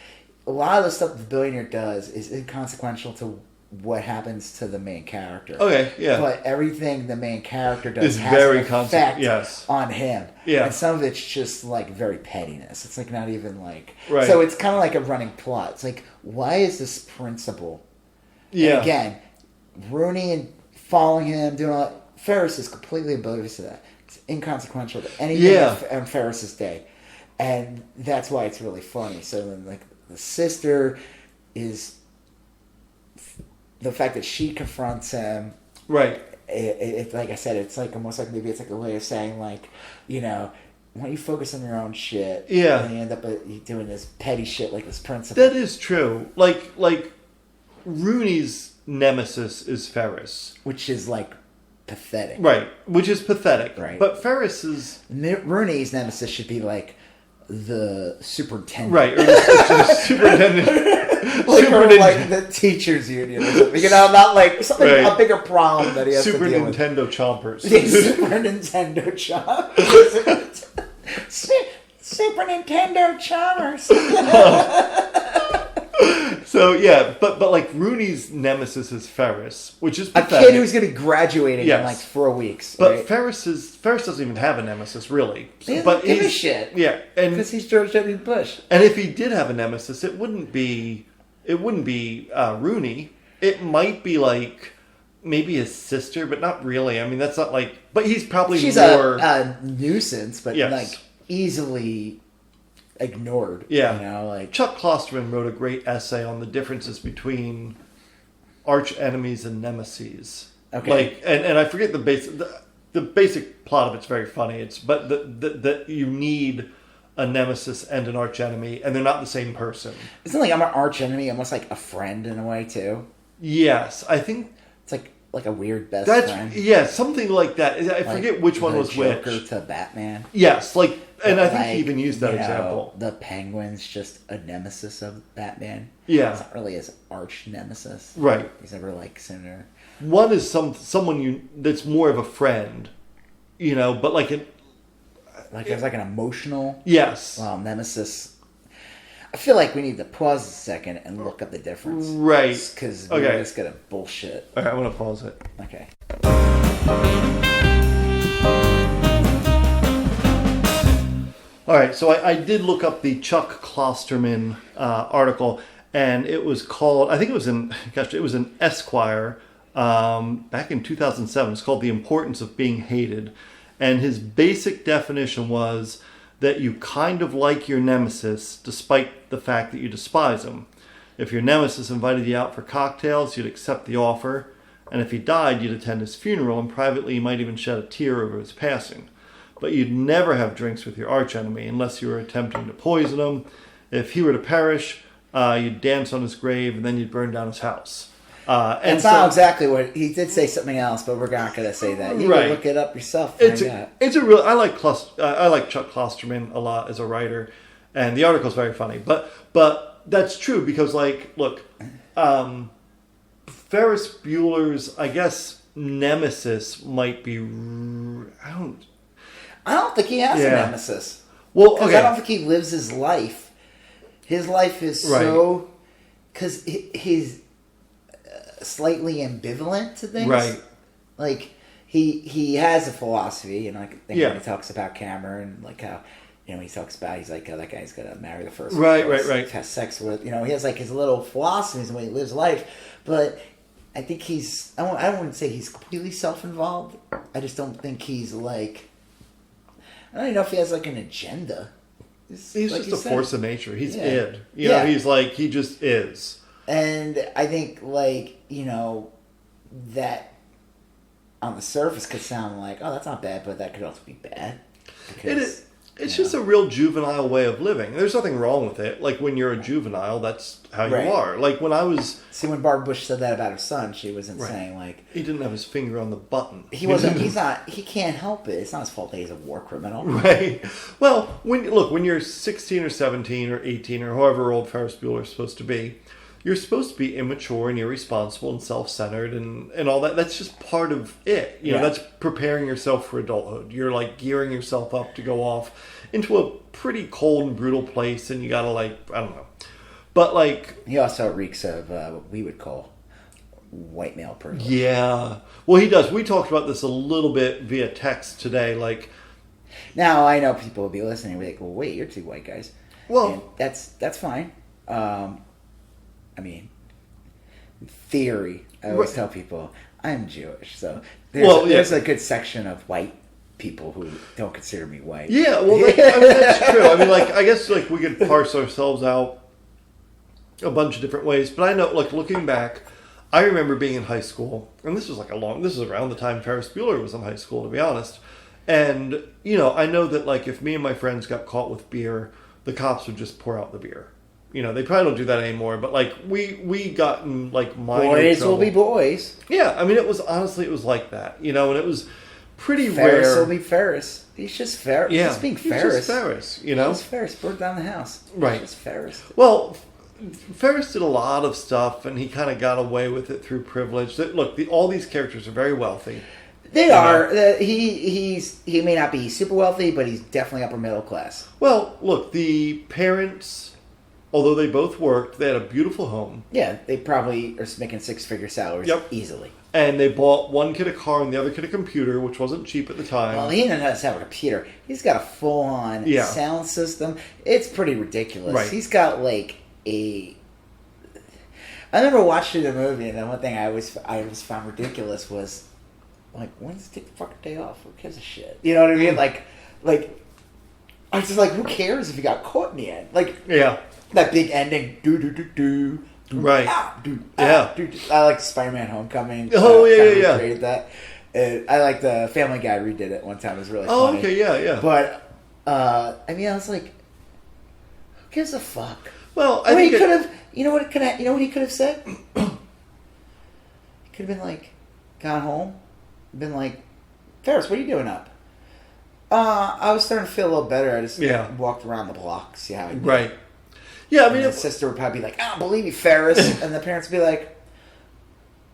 a lot of the stuff the billionaire does is inconsequential to what happens to the main character. Okay, yeah. But everything the main character does It's has very an effect yes. on him. Yeah. And some of it's just like very pettiness. It's like not even like... Right. So it's kind of like a running plot. It's like, why is this principal... Yeah. And again, Rooney and following him, doing all that... Ferris is completely oblivious to that. It's inconsequential to anything on Ferris's day. And that's why it's really funny. So then, like, the sister is... The fact that she confronts him... Right. It like I said, it's like almost like maybe it's like a way of saying, like, you know, why don't you focus on your own shit? Yeah. And you end up doing this petty shit like this principal. That is true. Like Rooney's nemesis is Ferris. Which is, like, pathetic. Right. Which is pathetic. Right. But Ferris is... Rooney's nemesis should be, like, the superintendent. Right. Or the superintendent. Like the teachers union or something. You know, not like something, a bigger problem that he has to Super deal with. Nintendo chompers. Super Nintendo chompers. Super Nintendo chompers. So yeah, but like Rooney's nemesis is Ferris, which is pathetic. A kid who's going to be graduating in like 4 weeks. But right? Ferris doesn't even have a nemesis really. He but give a shit. Yeah, and because he's George W. Bush. And if he did have a nemesis, it wouldn't be Rooney. It might be like maybe his sister, but not really. I mean, that's not like. But he's probably she's more a nuisance, but like easily ignored. Yeah, you know, like Chuck Klosterman wrote a great essay on the differences between arch enemies and nemeses. Okay, like and I forget the basic plot of it's very funny. It's but that you need a nemesis and an arch enemy, and they're not the same person. Isn't like I'm an arch enemy almost like a friend in a way too? Yes, I think it's like a weird best friend. Yeah, something like that. I forget which one was which. Joker to Batman. Yes, like, and but I think he even used that example. The Penguin's just a nemesis of Batman. Yeah, it's not really his arch nemesis. Right. He's never like similar. One is someone that's more of a friend, you know, but like there's like an emotional nemesis. I feel like we need to pause a second and look up the difference. Right. Because we're just going to bullshit. Okay, I'm going to pause it. Okay. All right, so I did look up the Chuck Klosterman article, and it was called, I think it was in Esquire back in 2007. It's called The Importance of Being Hated. And his basic definition was that you kind of like your nemesis despite the fact that you despise him. If your nemesis invited you out for cocktails, you'd accept the offer. And if he died, you'd attend his funeral, and privately you might even shed a tear over his passing. But you'd never have drinks with your archenemy unless you were attempting to poison him. If he were to perish, you'd dance on his grave, and then you'd burn down his house. It's not exactly what he did. Say something else, but we're not going to say that. You can look it up yourself. It's a real. I like Chuck Klosterman a lot as a writer, and the article's very funny. But that's true because, like, look, Ferris Bueller's, I guess, nemesis might be. I don't think he has a nemesis. Well, okay. I don't think he lives his life. His life is so because he's slightly ambivalent to things. Right. Like he has a philosophy, and I think when he talks about Cameron, like how he talks about he's like that guy's gonna marry the first right. has sex with he has like his little philosophies and the way he lives life, but I think he's I wouldn't say he's completely self-involved. I just don't think he's like I don't even know if he has like an agenda. He's like just a force of nature. He's id. You know, he's like he just is. And I think, like, that on the surface could sound like, oh, that's not bad, but that could also be bad. Because, it's just a real juvenile way of living. There's nothing wrong with it. Like, when you're a juvenile, that's how you are. Like, when I was... See, when Barbara Bush said that about her son, she wasn't saying, like... He didn't have his finger on the button. He can't help it. It's not his fault that he's a war criminal. Right. Well, when you're 16 or 17 or 18 or however old Ferris Bueller is supposed to be... You're supposed to be immature and irresponsible and self-centered and all that. That's just part of it. You know, that's preparing yourself for adulthood. You're like gearing yourself up to go off into a pretty cold and brutal place, and you gotta I don't know. But like... He also reeks of what we would call white male privilege. Yeah. Well, he does. We talked about this a little bit via text today. Like, now I know people will be listening and be like, well, wait, you're two white guys. well, And that's fine. I mean, in theory, I always tell people I'm Jewish, so there's a good section of white people who don't consider me white. yeah. Well, that's true. I mean, like, I guess like we could parse ourselves out a bunch of different ways. But I know, like, looking back, I remember being in high school, and this was around the time Ferris Bueller was in high school, to be honest. And, you know, I know that, like, if me and my friends got caught with beer, the cops would just pour out the beer. You know, they probably don't do that anymore, but, like, we got in, like, minor Boys trouble. will be boys. Yeah, I mean, it was like that, you know, and it was pretty Ferris rare. will be Ferris. He's just Ferris. Yeah, He's just being he's Ferris. just Ferris, you know? He's Ferris. Burn down the house. Right. He's just Ferris. Well, Ferris did a lot of stuff, and he kind of got away with it through privilege. Look, all these characters are very wealthy. They are. He may not be super wealthy, but he's definitely upper middle class. Well, look, the parents, although they both worked, they had a beautiful home. Yeah, they probably are making six-figure salaries easily. And they bought one kid a car and the other kid a computer, which wasn't cheap at the time. Well, he doesn't have a computer. He's got a full-on sound system. It's pretty ridiculous. Right. He's got like I remember watching the movie, and the one thing I always found ridiculous was, like, when does he take the fucking day off? Who gives a shit? You know what I mean? Like, I was just like, who cares if he got caught in the end? Like, yeah, that big ending, do. Right. Yeah. I like Spider-Man: Homecoming. Oh, yeah. Created that. I like the Family Guy redid it one time. It was really Oh, funny. okay, yeah. But I mean, I was like, who gives a fuck? Well, I mean, he could have. You know what he could have said? He could have been like, gone home, been like, Ferris, what are you doing up? I was starting to feel a little better. I just walked around the block, see how I did. Right. Yeah, I mean, his sister would probably be like, I don't believe you, Ferris. And the parents would be like,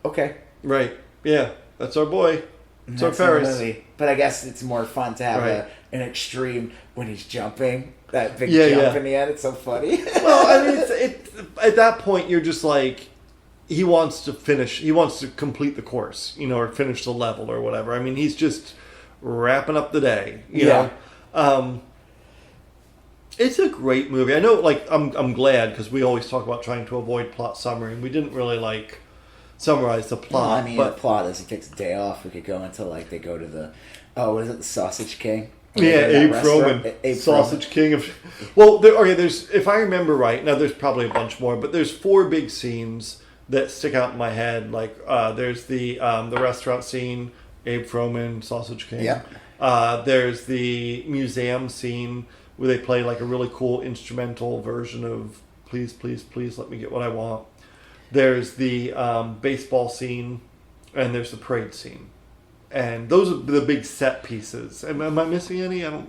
okay. Right. Yeah, that's our boy. It's our Ferris. But I guess it's more fun to have an extreme when he's jumping. That big jump in the end. It's so funny. Well, I mean, it's at that point, you're just like, he wants to complete the course, you know, or finish the level or whatever. I mean, he's just wrapping up the day, you know. It's a great movie. I know, like, I'm glad, because we always talk about trying to avoid plot summary, and we didn't really, like, summarize the plot. Well, I mean, the plot is he takes a day off. We could go into, like, they go to the, what is it, the Sausage King? Yeah, Abe Froman, Sausage King of. Well, there's, if I remember right, now there's probably a bunch more, but there's 4 big scenes that stick out in my head. Like, there's the restaurant scene, Abe Froman, Sausage King. Yeah. There's the museum scene where they play like a really cool instrumental version of "Please, Please, Please Let Me Get What I Want." There's the baseball scene, and there's the parade scene. And those are the big set pieces. Am I missing any? I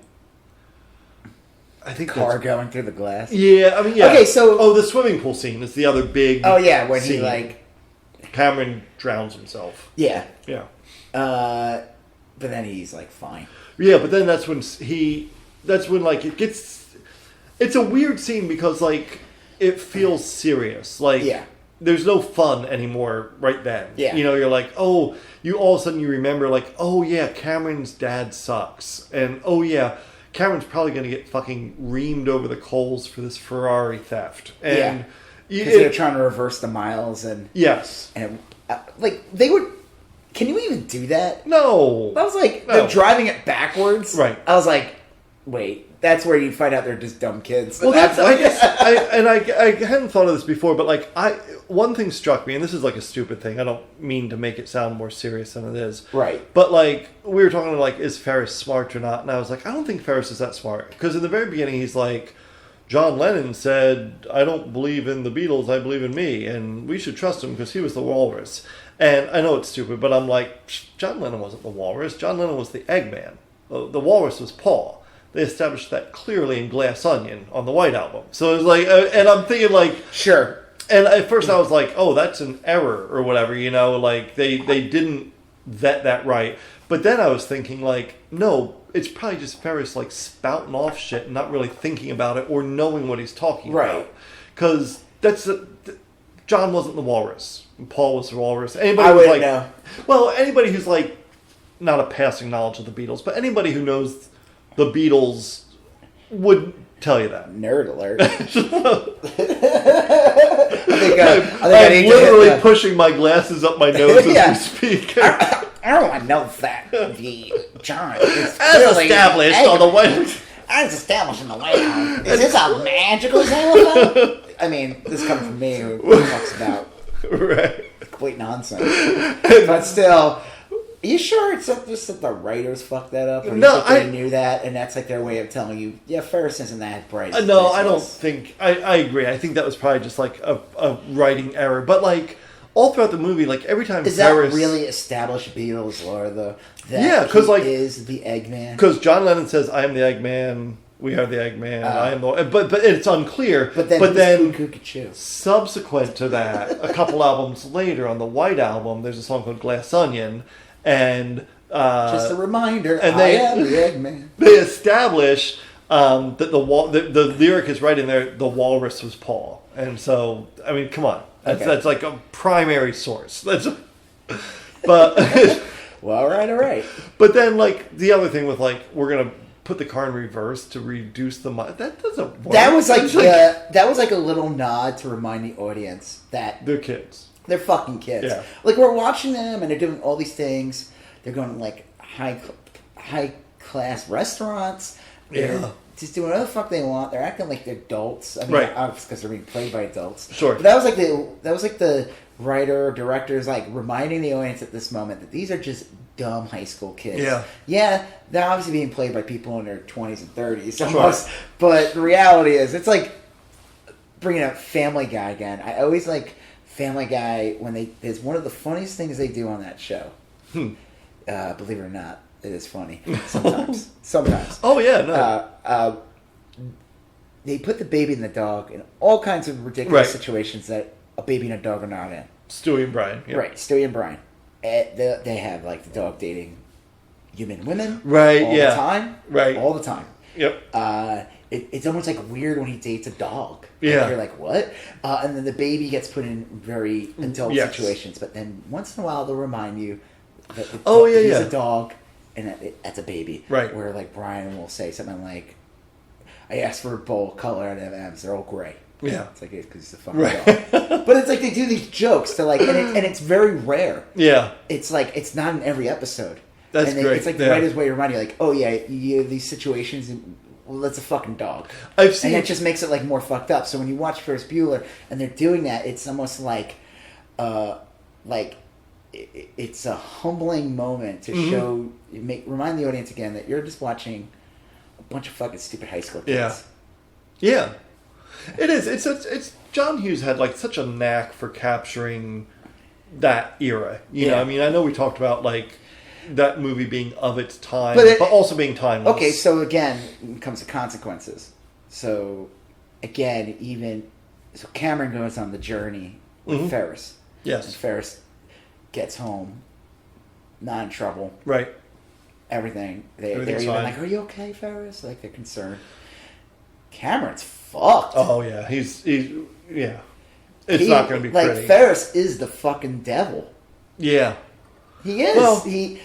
think car going through the glass. Yeah, I mean, yeah. Okay, so the swimming pool scene is the other big. Oh yeah, when scene. he like Cameron drowns himself. Yeah. Yeah. But then he's like fine. Yeah, but then that's when like it gets. It's a weird scene because like it feels serious. Like there's no fun anymore right then. Yeah. You know, you're like, oh, you all of a sudden you remember like, oh yeah, Cameron's dad sucks, and oh yeah, Cameron's probably going to get fucking reamed over the coals for this Ferrari theft. And because they're trying to reverse the miles and and like they would. Can you even do that? No. I was like, they're driving it backwards. Right. I was like, wait. That's where you find out they're just dumb kids. Well, I hadn't thought of this before, but like one thing struck me, and this is like a stupid thing. I don't mean to make it sound more serious than it is. Right. But like we were talking like, is Ferris smart or not? And I was like, I don't think Ferris is that smart, because in the very beginning he's like, John Lennon said, I don't believe in the Beatles, I believe in me, and we should trust him because he was the walrus. And I know it's stupid, but I'm like, John Lennon wasn't the walrus. John Lennon was the Eggman. The walrus was Paul. They established that clearly in Glass Onion on the White Album. So it was like, and I'm thinking like, sure. And at first I was like, oh, that's an error or whatever, you know, like they didn't vet that right. But then I was thinking like, no, it's probably just Ferris like spouting off shit and not really thinking about it or knowing what he's talking about. Because John wasn't the walrus. Paul was the walrus. I Anybody who's wouldn't like, know. well, anybody who's like, not a passing knowledge of the Beatles, but anybody who knows the Beatles would tell you that. Nerd alert. I'm literally pushing my glasses up my nose as we speak. I don't know that the John is As established on the way. As established in the White House. Is this a magical xylophone? I mean, this comes from me who talks about complete nonsense. But still, are you sure it's not just that the writers fucked that up? Or No, they knew that, and that's like their way of telling you, yeah, Ferris isn't that bright. No, I don't think. I agree. I think that was probably just like a writing error. But like all throughout the movie, like every time Is Ferris, that really established Beatles lore, though? That Yeah, 'cause, like, is the Eggman. because John Lennon says, "I am the Eggman. We are the Eggman. I am the." But it's unclear. But then who could chew? Subsequent to that, a couple albums later on the White Album, there's a song called Glass Onion, and Just a reminder, and I am the Eggman. they establish that the lyric is right in there. The walrus was Paul, and so I mean, come on, that's like a primary source. But Well, all right. but then like the other thing with like we're gonna put the car in reverse to reduce the that doesn't work. That was like a little nod to remind the audience that they're kids. they're fucking kids. Yeah. Like we're watching them and they're doing all these things. They're going to like high class restaurants. They're just doing whatever the fuck they want. They're acting like they're adults. I mean, because they're being played by adults. Sure. But that was like the writer, directors, like reminding the audience at this moment that these are just dumb high school kids. Yeah. Yeah, they're obviously being played by people in their 20s and 30s almost. Sure. But the reality is, it's like bringing up Family Guy again. I always like Family Guy when it's one of the funniest things they do on that show. Believe it or not, it is funny sometimes. Sometimes. Oh yeah, no. They put the baby and the dog in all kinds of ridiculous situations that a baby and a dog are not in. Stewie and Brian. Yep. Right, Stewie and Brian. They have like the dog dating human women. Right. All the time. Right. All the time. Yep. It's almost like weird when he dates a dog. Yeah. Like, you're like, what? And then the baby gets put in very adult situations, but then once in a while they'll remind you that he's a dog and that's a baby. Right. Where like Brian will say something like, I asked for a bowl of color out of M&M's, they're all gray. Yeah. It's like, because he's a fucking dog. But it's like they do these jokes to like, and it's very rare. Yeah. It's like, it's not in every episode. That's great. It's like the writer's way to remind you, like, oh yeah, you have these situations, well, that's a fucking dog. I've seen, and it just makes it like more fucked up. So when you watch Ferris Bueller and they're doing that, it's almost like it's a humbling moment to show, remind the audience again that you're just watching a bunch of fucking stupid high school kids. Yeah. It is. It's John Hughes had like such a knack for capturing that era. You know, I mean, I know we talked about like that movie being of its time, but also being timeless. Okay, so again, it comes to consequences. So again, so Cameron goes on the journey with Ferris. Yes. And Ferris gets home, not in trouble. Right. Everything. They're Everything's even fine. like, are you okay, Ferris? Like, they're concerned. Cameron's fucked. Oh, yeah. He's yeah. It's not going to be like, pretty. Ferris is the fucking devil. Yeah. He is. Well, he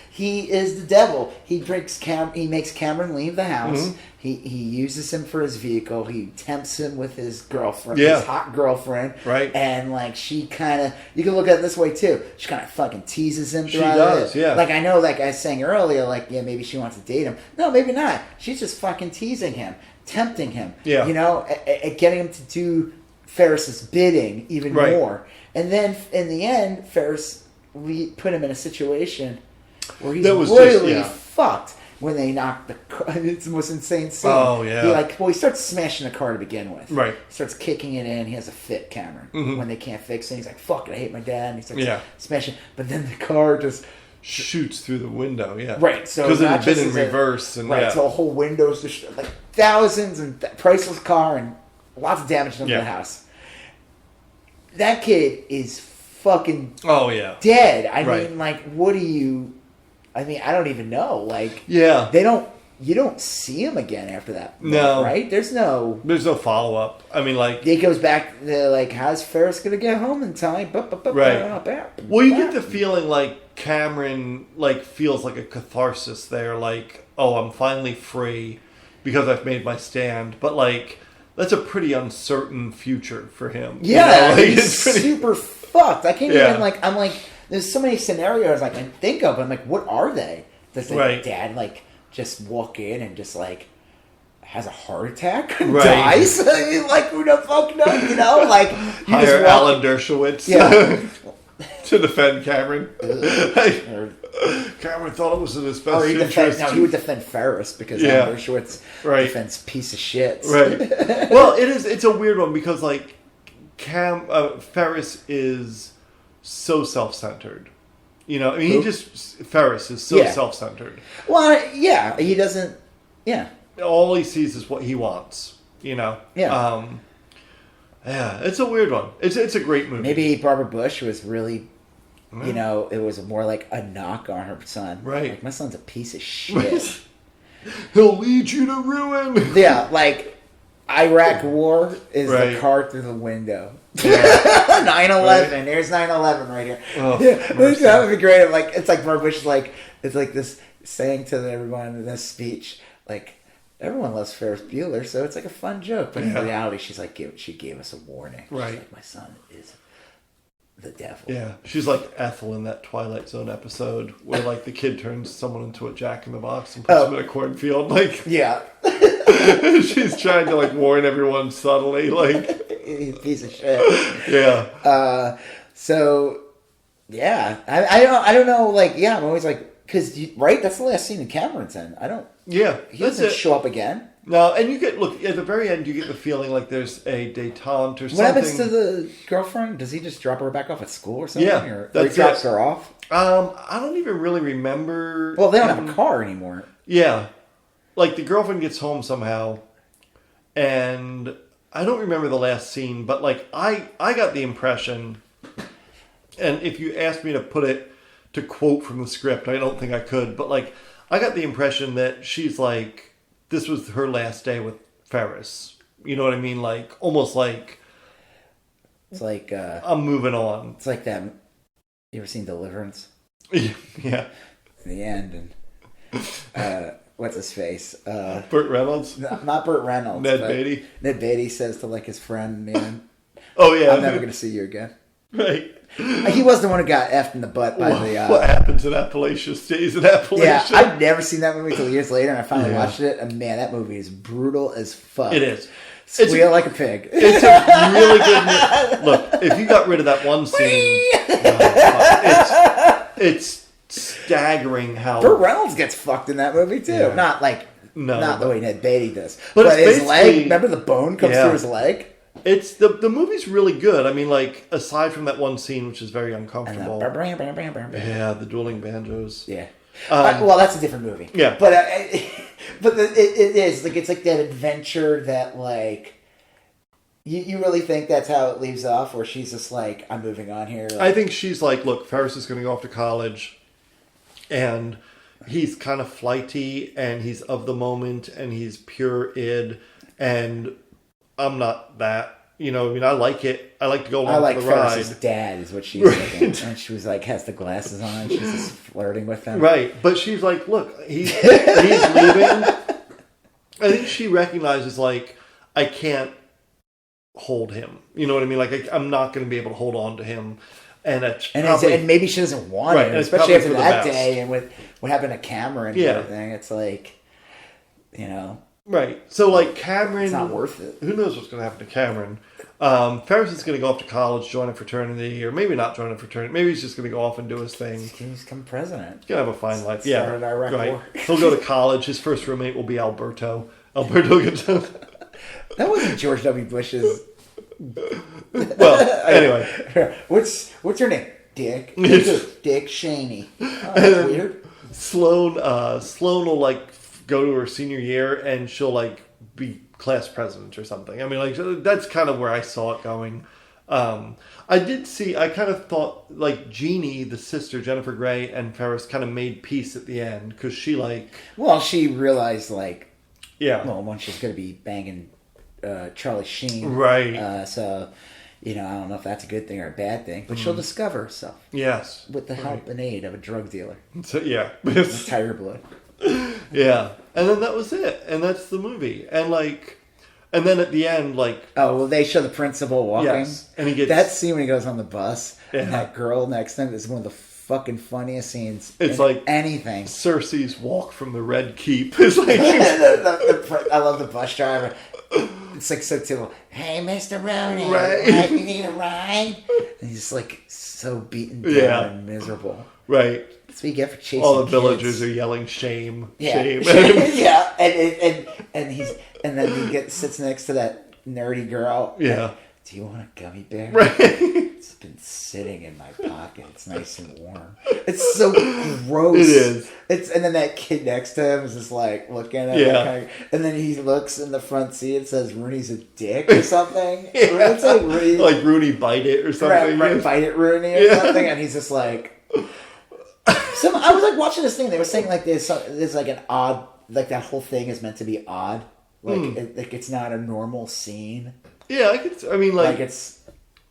is the devil. He makes Cameron leave the house. He uses him for his vehicle. He tempts him with his girlfriend, his hot girlfriend. Right. And like she kind of, you can look at it this way too. She kind of fucking teases him. She does, yeah. Like I know, like I was saying earlier, like maybe she wants to date him. No, maybe not. She's just fucking teasing him, tempting him. Yeah. You know, getting him to do Ferris's bidding even more. And then in the end, we put him in a situation where he's royally fucked when they knock the car. It's the most insane scene. Oh, yeah. He starts smashing the car to begin with. Right. He starts kicking it in. He has a fit, Cameron. When they can't fix it, he's like, fuck it, I hate my dad. And he starts smashing. But then the car just shoots through the window, Right. So because it had been in reverse. And so the whole window's like thousands and priceless car and lots of damage to the house. That kid is fucking dead. I mean, like, what do you... I mean, I don't even know. Like, they don't you don't see him again after that. No. Right? There's no follow up. I mean, like, it goes back to, like, how's Ferris going to get home in time? right. Well, you get the feeling like Cameron, like, feels like a catharsis there. Like, oh, I'm finally free because I've made my stand. But, like, that's a pretty uncertain future for him. Yeah, you know? Like, he's pretty... super fucked. I can't even, like, I'm like, there's so many scenarios I can think of. I'm like, what are they? Does the dad, like, just walk in and just, like, has a heart attack and dies? I mean, like, who the fuck knows? You know, like, you hire just Alan Dershowitz to defend Cameron. Cameron thought it was in his best interest. He would defend Ferris because Alan Dershowitz defends piece of shit. Right. Well, it's a weird one because, like, Ferris is so self-centered. You know, I mean, Ferris is so self-centered. Well, yeah, he doesn't, all he sees is what he wants, you know? Yeah. It's a weird one. It's a great movie. Maybe Barbara Bush was really, you know, it was more like a knock on her son. Right. Like, my son's a piece of shit. He'll lead you to ruin. Yeah, like, Iraq War is the car through the window. 9/11. Right. There's 9/11 right here. Oh, that would be great. Like, it's like Barbara Bush is like, it's like this saying to everyone in this speech, like, everyone loves Ferris Bueller, so it's like a fun joke. But in reality, she's like, she gave us a warning. Right. She's like, my son is the devil. Yeah. She's like Ethel in that Twilight Zone episode where, like, the kid turns someone into a jack-in-the-box and puts him in a cornfield. Like, yeah. She's trying to, like, warn everyone subtly, like, he's a piece of shit. Yeah. So, yeah, I don't know. Like, yeah, I'm always like, because that's the last scene in Cameron's in. I don't. Yeah, he doesn't show up again. No, and you get at the very end, you get the feeling like there's a detente or something. What happens to the girlfriend? Does he just drop her back off at school or something? Yeah, or he drops her off. I don't even really remember. Well, they don't have a car anymore. Yeah, like the girlfriend gets home somehow, and I don't remember the last scene, but like I got the impression, and if you asked me to put it to quote from the script, I don't think I could, but like I got the impression that she's like, this was her last day with Ferris. You know what I mean? Like almost like it's like I'm moving on. It's like that. You ever seen Deliverance? Yeah. In the end, and what's his face? Burt Reynolds? No, not Burt Reynolds. Ned Beatty? Ned Beatty says to, like, his friend, man, oh, yeah. I'm never going to see you again. Right. He was the one who got effed in the butt by the... what happened to Appalachia stays in Appalachia. Yeah, I've never seen that movie until years later, and I finally watched it, and man, that movie is brutal as fuck. It is. Squeal like a pig. It's a really good movie. Look, if you got rid of that one scene, it's staggering how... Burt Reynolds gets fucked in that movie, too. Yeah. Not the way Ned Beatty does. But his leg, remember the bone comes through his leg? It's the movie's really good. I mean, like, aside from that one scene, which is very uncomfortable. Yeah, the dueling banjos. Yeah. Well, that's a different movie. Yeah. But it is like, it's like that adventure that, like, you really think that's how it leaves off, where she's just like, I'm moving on here. Like, I think she's like, look, Ferris is going to go off to college, and he's kind of flighty, and he's of the moment, and he's pure id, and I'm not that. You know, I mean, I like it. I like to go along for the ride. Ferris's dad is what she's thinking. And she was like, has the glasses on. She's just flirting with him. Right. But she's like, look, he's leaving. I think she recognizes, like, I can't hold him. You know what I mean? Like, I'm not going to be able to hold on to him. And and maybe she doesn't want it. Especially after that day and with what happened to Cameron and everything. It's like, you know. Right. So, like, Cameron... It's not worth it. Who knows what's going to happen to Cameron? Ferris is going to go off to college, join a fraternity, or maybe not join a fraternity. Maybe he's just going to go off and do his thing. He's going to become president. He's going to have a fine life. Started Iraq right. War. He'll go to college. His first roommate will be Alberto. Alberto gets... That wasn't George W. Bush's... Well, anyway. What's your name? Dick. Dick Cheney. Oh, that's weird. Sloan will, like, go to her senior year, and she'll, like, be class president or something. I mean, like, that's kind of where I saw it going. I kind of thought, like, Jeannie, the sister, Jennifer Grey, and Ferris kind of made peace at the end, because she, like... Well, she realized, like... Yeah. Well, one, she's going to be banging Charlie Sheen. Right. So, I don't know if that's a good thing or a bad thing, but she'll discover herself. Yes. With the help and aid of a drug dealer. So, yeah. With Tiger Blood. Yeah. And then that was it. And that's the movie. And, like... And then at the end, like... Oh, well, they show the principal walking. Yes. And he gets... That scene when he goes on the bus, Yeah. and that girl next to him is one of the fucking funniest scenes It's in like... anything. Cersei's walk from the Red Keep is like... I love the bus driver. It's like so typical. Hey, Mr. Rooney, Right. you need a ride? And he's like so beaten down Yeah. and miserable. Right. That's what you get for chasing All the kids. villagers are yelling shame. Yeah, Shame. yeah, and then sits next to that nerdy girl. Yeah. Do you want a gummy bear? Right. It's been sitting in my pocket. It's nice and warm. It's so gross. It is. And then that kid next to him is just like looking at him. And then he looks in the front seat and says Rooney's a dick or something. Yeah. It's like Rooney. Like Rooney bite it or something. Right, bite it Rooney or something. And he's just like... I was like watching this thing. They were saying like there's like an odd... Like that whole thing is meant to be odd. Like, it's not a normal scene. Yeah, like it's...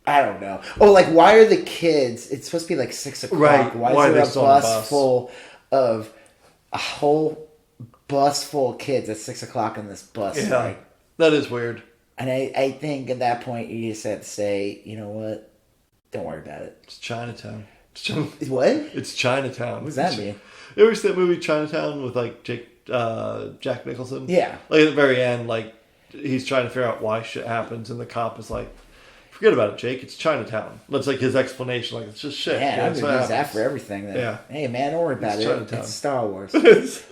I don't know. Oh, like, why are the kids... It's supposed to be like 6 o'clock. Right. Why is there a bus full of... A whole bus full of kids at 6 o'clock on this bus? Yeah. Right? That is weird. And I think at that point you just had to say, you know what? Don't worry about it. It's Chinatown. What? It's Chinatown. What does that mean? You ever see that movie Chinatown with like Jack Nicholson? Yeah. Like at the very end, like he's trying to figure out why shit happens, and the cop is like, "Forget about it, Jake. It's Chinatown." That's like his explanation. Like it's just shit. Yeah, I would use that for everything. Then. Yeah. Hey man, don't worry about it. Chinatown. It's Star Wars.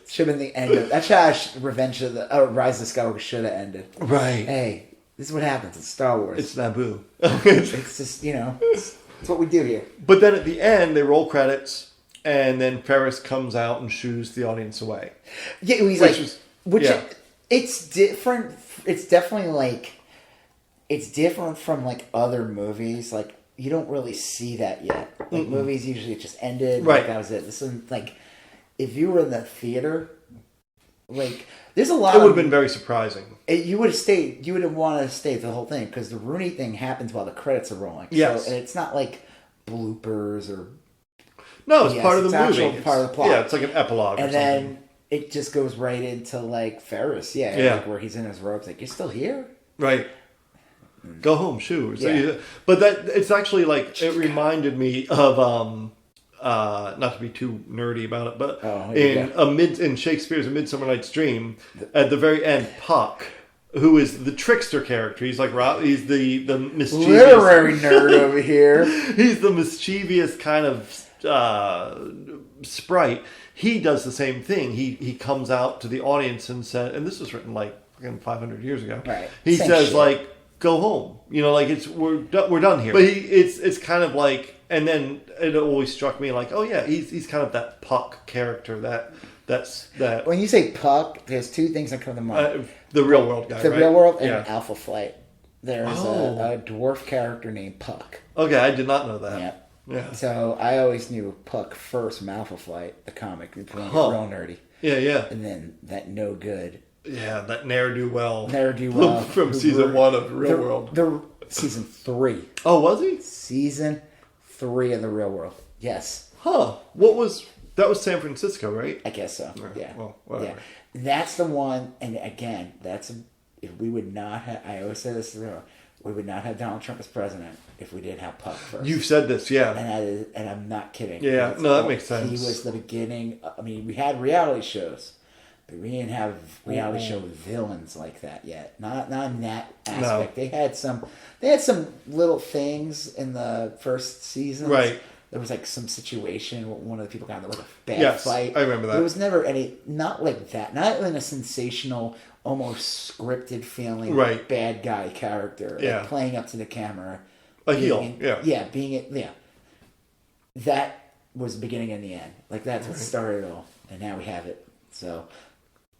Should have been the end of. That's how Revenge of the Rise of Skywalker should have ended. Right. Hey, this is what happens. It's Star Wars. It's Naboo. It's just it's what we do here. But then at the end, they roll credits, and then Ferris comes out and shoos the audience away. Yeah, he's it's different. It's definitely like it's different from like other movies. Like you don't really see that yet. Like movies usually it just ended. Right. Like, that was it. This is like if you were in the theater, like there's a lot. It would have been very surprising. You would have stayed. You would have wanted to stay the whole thing because the Rooney thing happens while the credits are rolling. Yes, so, and it's not like bloopers or. No, it's part of the movie. It's part of the plot. Yeah, it's like an epilogue. And or something. then it just goes right into like Ferris. Yeah. Like where he's in his robes. Like you're still here. Right. Go home, shoo. So Yeah. But that it's actually like it reminded me of not to be too nerdy about it, but in Shakespeare's A Midsummer Night's Dream, at the very end, Puck, who is the trickster character, he's like he's the mischievous literary nerd over here. He's the mischievous kind of sprite. He does the same thing. He comes out to the audience and said, and this was written like 500 years ago. Right. He Same says shit. like, "Go home." Like we're done here. But it's kind of like, and then it always struck me like, oh yeah, he's kind of that Puck character that's that. When you say Puck, there's two things that come to mind. The real world guy. The right? real world and Yeah. Alpha Flight. There's a dwarf character named Puck. Okay, I did not know that. Yeah. Yeah. So I always knew Puck first from Alpha Flight, the comic. Real nerdy. Yeah. And then that no good. Yeah, that ne'er-do-well. Ne'er-do-well. From season 1 of Real World. Season 3. Oh, was he? Season 3 of the Real World. Yes. Huh. That was San Francisco, right? I guess so. Right. Yeah. Well, whatever. Yeah. That's the one, and again, if we would not have, I always say this, we would not have Donald Trump as president if we didn't have Puck first. You've said this, yeah. And I'm not kidding. Yeah, no, that makes sense. He was the beginning. I mean, we had reality shows, but we didn't have reality show villains like that yet. Not in that aspect. No. They had some little things in the first season. Right. There was like some situation where one of the people got into like a bad fight. I remember that. There was never not like that. Not in a sensational, almost scripted feeling bad guy character. Like playing up to the camera. A heel. That was the beginning and the end. Like that's what started it all. And now we have it. So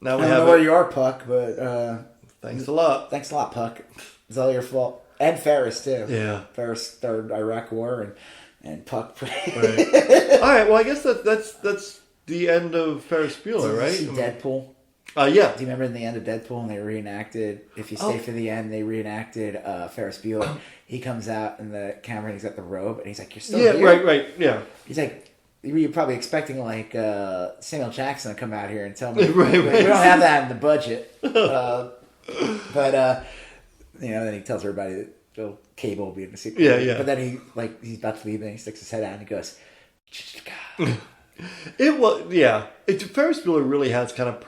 now I don't know where you are, Puck, but thanks a lot. Thanks a lot, Puck. It's all your fault. And Ferris, too. Yeah. Ferris, third Iraq War, and Puck. Right. All right, well, I guess that's the end of Ferris Bueller, right? Did you see Deadpool? Yeah. Do you remember in the end of Deadpool, and they reenacted, if you stay for the end, they reenacted Ferris Bueller. He comes out in the camera, and he's got the robe, and he's like, "You're still here?" Right, yeah. He's like, you're probably expecting like Samuel Jackson to come out here and tell me, right. We don't have that in the budget. But then he tells everybody that Cable will be in the sequel. Yeah. But then he's about to leave, and he sticks his head out, and he goes, It was, yeah. Ferris Bueller really has kind of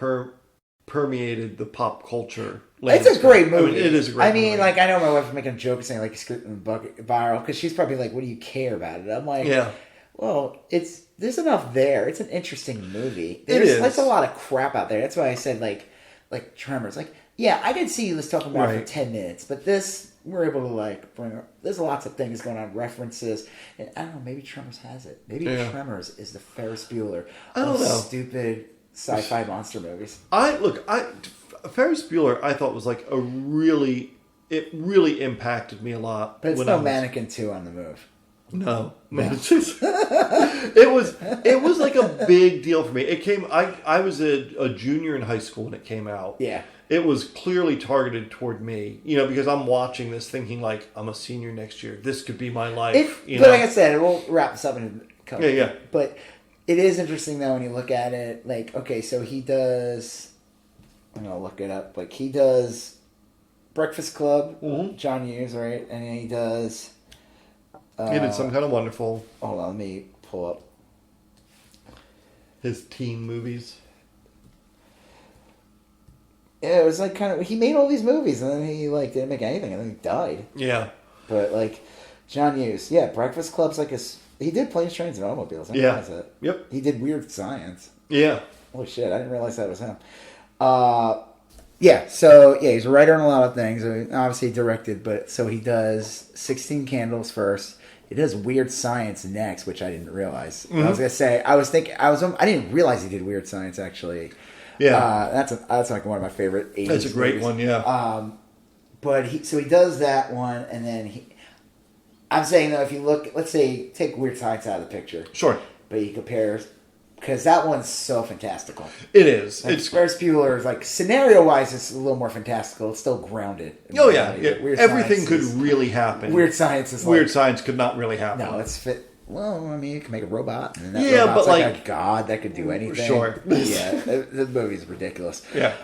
permeated the pop culture landscape. It's a great movie. It is a great movie. Like, I know my wife was making a joke saying, like, scoot in the bucket viral, because she's probably like, what do you care about it? I'm like, yeah. Well, there's enough there. It's an interesting movie. There's a lot of crap out there. That's why I said, like Tremors. Like, yeah, I did see this talking about it for 10 minutes, but this, we're able to, like, bring up, there's lots of things going on, references, and I don't know, maybe Tremors has it. Maybe Tremors is the Ferris Bueller of stupid sci-fi monster movies. Ferris Bueller, I thought was like it really impacted me a lot. But it's no Mannequin 2 on the move. No. It was like a big deal for me. It came. I was a junior in high school when it came out. Yeah. It was clearly targeted toward me, because I'm watching this thinking like I'm a senior next year. This could be my life. But like I said, we'll wrap this up in a couple. Yeah. But it is interesting though when you look at it. Like, okay, so he does. I'm gonna look it up. Like, he does Breakfast Club, John Hughes, right? And then he does. He did Some Kind of Wonderful. Hold on, let me pull up his teen movies. Yeah, it was like kind of, he made all these movies and then he like didn't make anything and then he died. Yeah. But like John Hughes, Breakfast Club's like he did Planes, Trains, and Automobiles. I didn't realize that. Yep. He did Weird Science. Yeah. Holy shit, I didn't realize that was him. So he's a writer on a lot of things. Obviously he directed, but so he does 16 Candles first. He does Weird Science next, which I didn't realize. Mm-hmm. I was gonna say, I didn't realize he did Weird Science actually. Yeah, that's like one of my favorite 80s That's a great movies. one, yeah. But he does that one, and then I'm saying though, if you look, let's say take Weird Science out of the picture, sure, but you compare, because that one's so fantastical. It is. Like, Ferris Bueller is like scenario wise, it's a little more fantastical. It's still grounded. Oh yeah. Everything could really happen. Weird Science is Weird Science could not really happen. No, it's fit. Well, I mean, you can make a robot. And that yeah, but like a god that could do anything. Sure. Yeah, the movie's ridiculous. Yeah.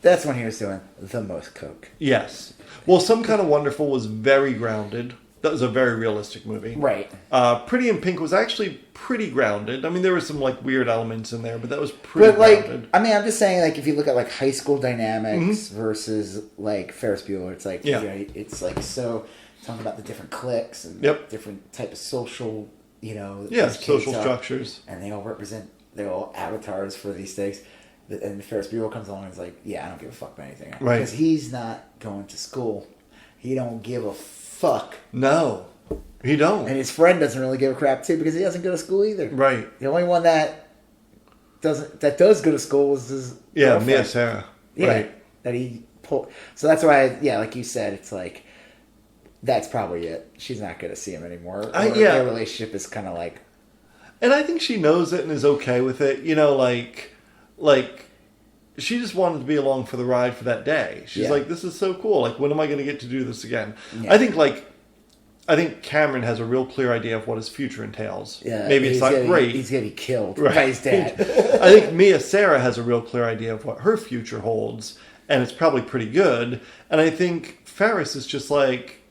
That's when he was doing the most coke. Yes. Well, Some Kind of Wonderful was very grounded. That was a very realistic movie. Right. Pretty in Pink was actually pretty grounded. I mean, there were some like weird elements in there, but that was pretty grounded. I mean, I'm just saying, like, if you look at like high school dynamics versus like Ferris Bueller, it's like, it's like so talking about the different cliques and different type of social, social structures, and they all avatars for these things. And Ferris Bueller comes along and is like, I don't give a fuck about anything, right? Because he's not going to school. He don't give a fuck. No, he don't. And his friend doesn't really give a crap too because he doesn't go to school either. Right. The only one that does go to school is his girlfriend. Mia Sarah. Yeah, right. That he pulled. So that's why, like you said, it's like that's probably it. She's not going to see him anymore. Their relationship is kind of like. And I think she knows it and is okay with it. Like she just wanted to be along for the ride for that day. She's like, this is so cool. Like, when am I going to get to do this again? Yeah. I think Cameron has a real clear idea of what his future entails. Yeah, maybe it's not great. He's going to be killed by his dad. I think Mia Sarah has a real clear idea of what her future holds, and it's probably pretty good. And I think Ferris is just like,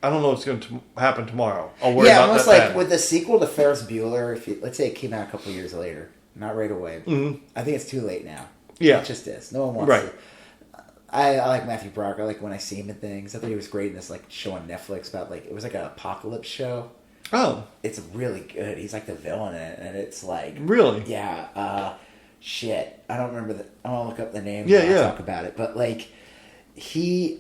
I don't know what's going to happen tomorrow. I'll worry about almost that like then. with the sequel to Ferris Bueller, let's say it came out a couple years later, not right away. Mm-hmm. I think it's too late now. Yeah. It just is. No one wants to. I like Matthew Broderick. I like when I see him in things. I thought he was great in this like show on Netflix about like, it was like an apocalypse show. Oh. It's really good. He's like the villain in it, and it's like... Really? Yeah. Shit. I don't remember I want to look up the name and talk about it. But like, he...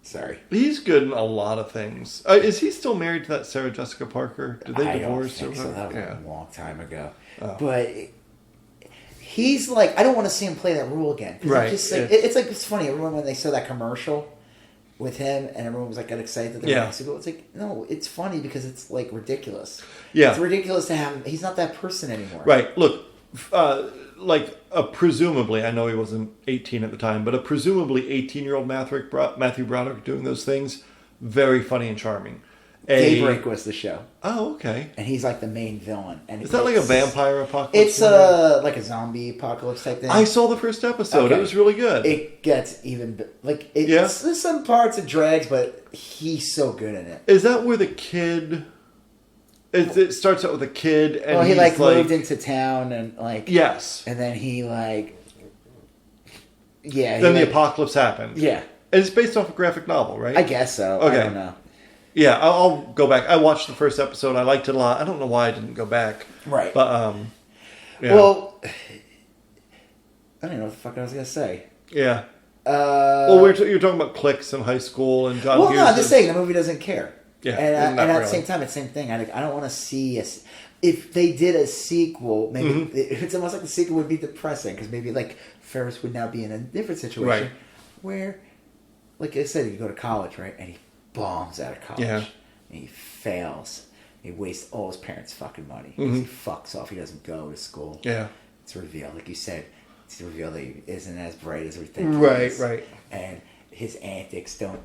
Sorry. He's good in a lot of things. Is he still married to that Sarah Jessica Parker? Did they divorce? I don't think so. That was a long time ago. Oh. But he's like, I don't want to see him play that role again. Right. It's funny. Everyone, when they saw that commercial with him, and everyone was like, got excited that they were Mexico. It's like, no, it's funny because it's like ridiculous. Yeah. It's ridiculous to have him. He's not that person anymore. Right. Look, presumably, I know he wasn't 18 at the time, but a presumably 18-year-old Matthew Broderick doing those things, very funny and charming. Daybreak was the show. Oh, okay. And he's like the main villain. And is that like a vampire apocalypse? It's like a zombie apocalypse type thing. I saw the first episode. Okay. It was really good. It gets even there's some parts it drags, but he's so good in it. Is that where the kid? It starts out with a kid, and he moved into town and yes, and then he Then the apocalypse happened. Yeah, and it's based off a graphic novel, right? I guess so. Okay. I don't know. Yeah, I'll go back. I watched the first episode. I liked it a lot. I don't know why I didn't go back. Right. But, yeah. Well, I don't know what the fuck I was going to say. Yeah. Well, you're talking about cliques in high school and John Hughes. Well, no, I'm just saying the movie doesn't care. Yeah. And at the same time, it's the same thing. I don't want to see if they did a sequel, maybe it's almost like the sequel would be depressing because maybe like Ferris would now be in a different situation where, like I said, you go to college, right, and he bombs out of college. Yeah. And he fails. He wastes all his parents' fucking money. He fucks off. He doesn't go to school. Yeah. It's revealed, like you said, it's revealed that he isn't as bright as we think he is. Right. And his antics don't,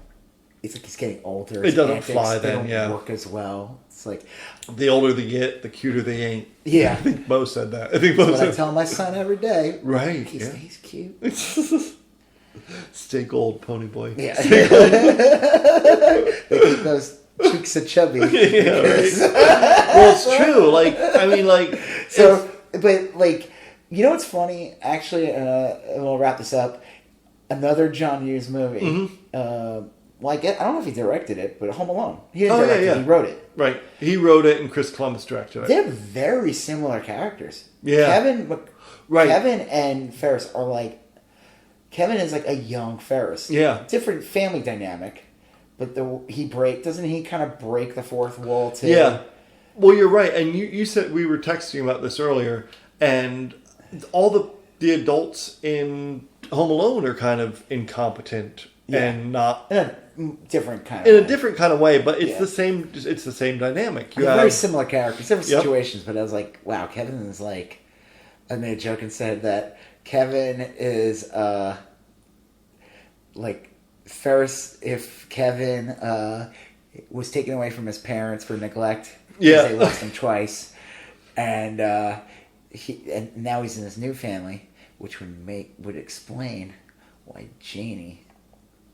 it's like he's getting older. It doesn't fly then, they don't work as well. It's like, the older they get, the cuter they ain't. Yeah. I think Bo said that. That's what I tell my son every day. Right. He's cute. Stay gold, pony boy. Yeah. They keep those cheeks are chubby. Yeah, right. Well, it's true. But you know what's funny? Actually, we'll wrap this up. Another John Hughes movie. I don't know if he directed it, but Home Alone. He didn't direct it. He wrote it. Right. He wrote it, and Chris Columbus directed it. They're very similar characters. Yeah. Kevin and Ferris are like. Kevin is like a young Ferris. Yeah. Different family dynamic, but doesn't he kind of break the fourth wall too? Yeah. Well, you're right, and you said we were texting about this earlier, and all the adults in Home Alone are kind of incompetent and not in a different kind of way, but it's the same. It's the same dynamic. They're very similar characters, different situations. But I was like, wow, Kevin is like. I made a joke and said that Kevin is like Ferris if Kevin was taken away from his parents for neglect. Yeah, they lost him twice, and now he's in this new family, which would explain why Janie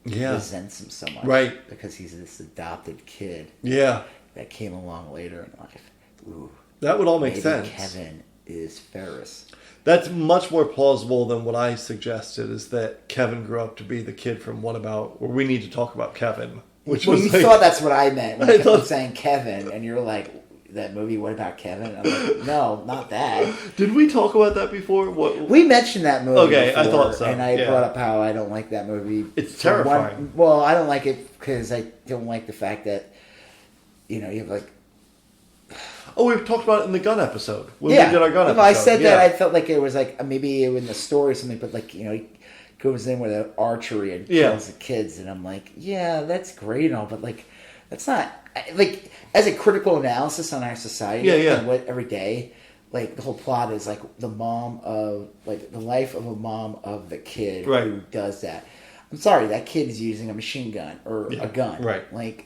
resents him so much, right? Because he's this adopted kid, that came along later in life. Ooh, that would all make sense. Kevin is Ferris. That's much more plausible than what I suggested. Is that Kevin grew up to be the kid from What About? Or We Need to Talk About Kevin. Which was you thought that's what I meant when I kept saying Kevin, and you're like, that movie, What About Kevin? I'm like, no, not that. Did we talk about that before? We mentioned that movie before, I thought so. And I brought up how I don't like that movie. It's terrifying. I don't like it because I don't like the fact that, you have like... Oh, we talked about it in the gun episode. When we did our gun episode. I said that I felt like it was like, maybe in the story or something, but like, he goes in with an archery and kills the kids, and I'm like, yeah, that's great and all, but like, that's not... Like, as a critical analysis on our society and what every day, like, the whole plot is like the life of a mom of the kid who does that. I'm sorry, that kid is using a machine gun or a gun. Right. Like,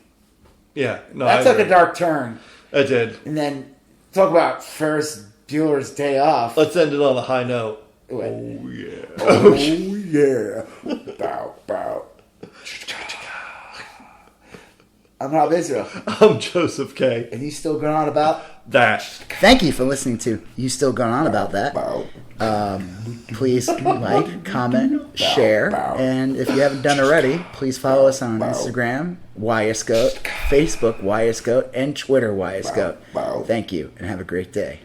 no, that took a dark turn. It did. And then, talk about Ferris Bueller's Day Off. Let's end it on a high note. Oh, yeah. Oh, yeah. Bow, bow. I'm Rob Israel. I'm Joseph K. And you still going on about that. Thank you for listening to You Still Going On About That. Please like, comment, share, and if you haven't done already, please follow us on Instagram, YSGoat, Facebook, YSGoat, and Twitter, YSGoat. Thank you, and have a great day.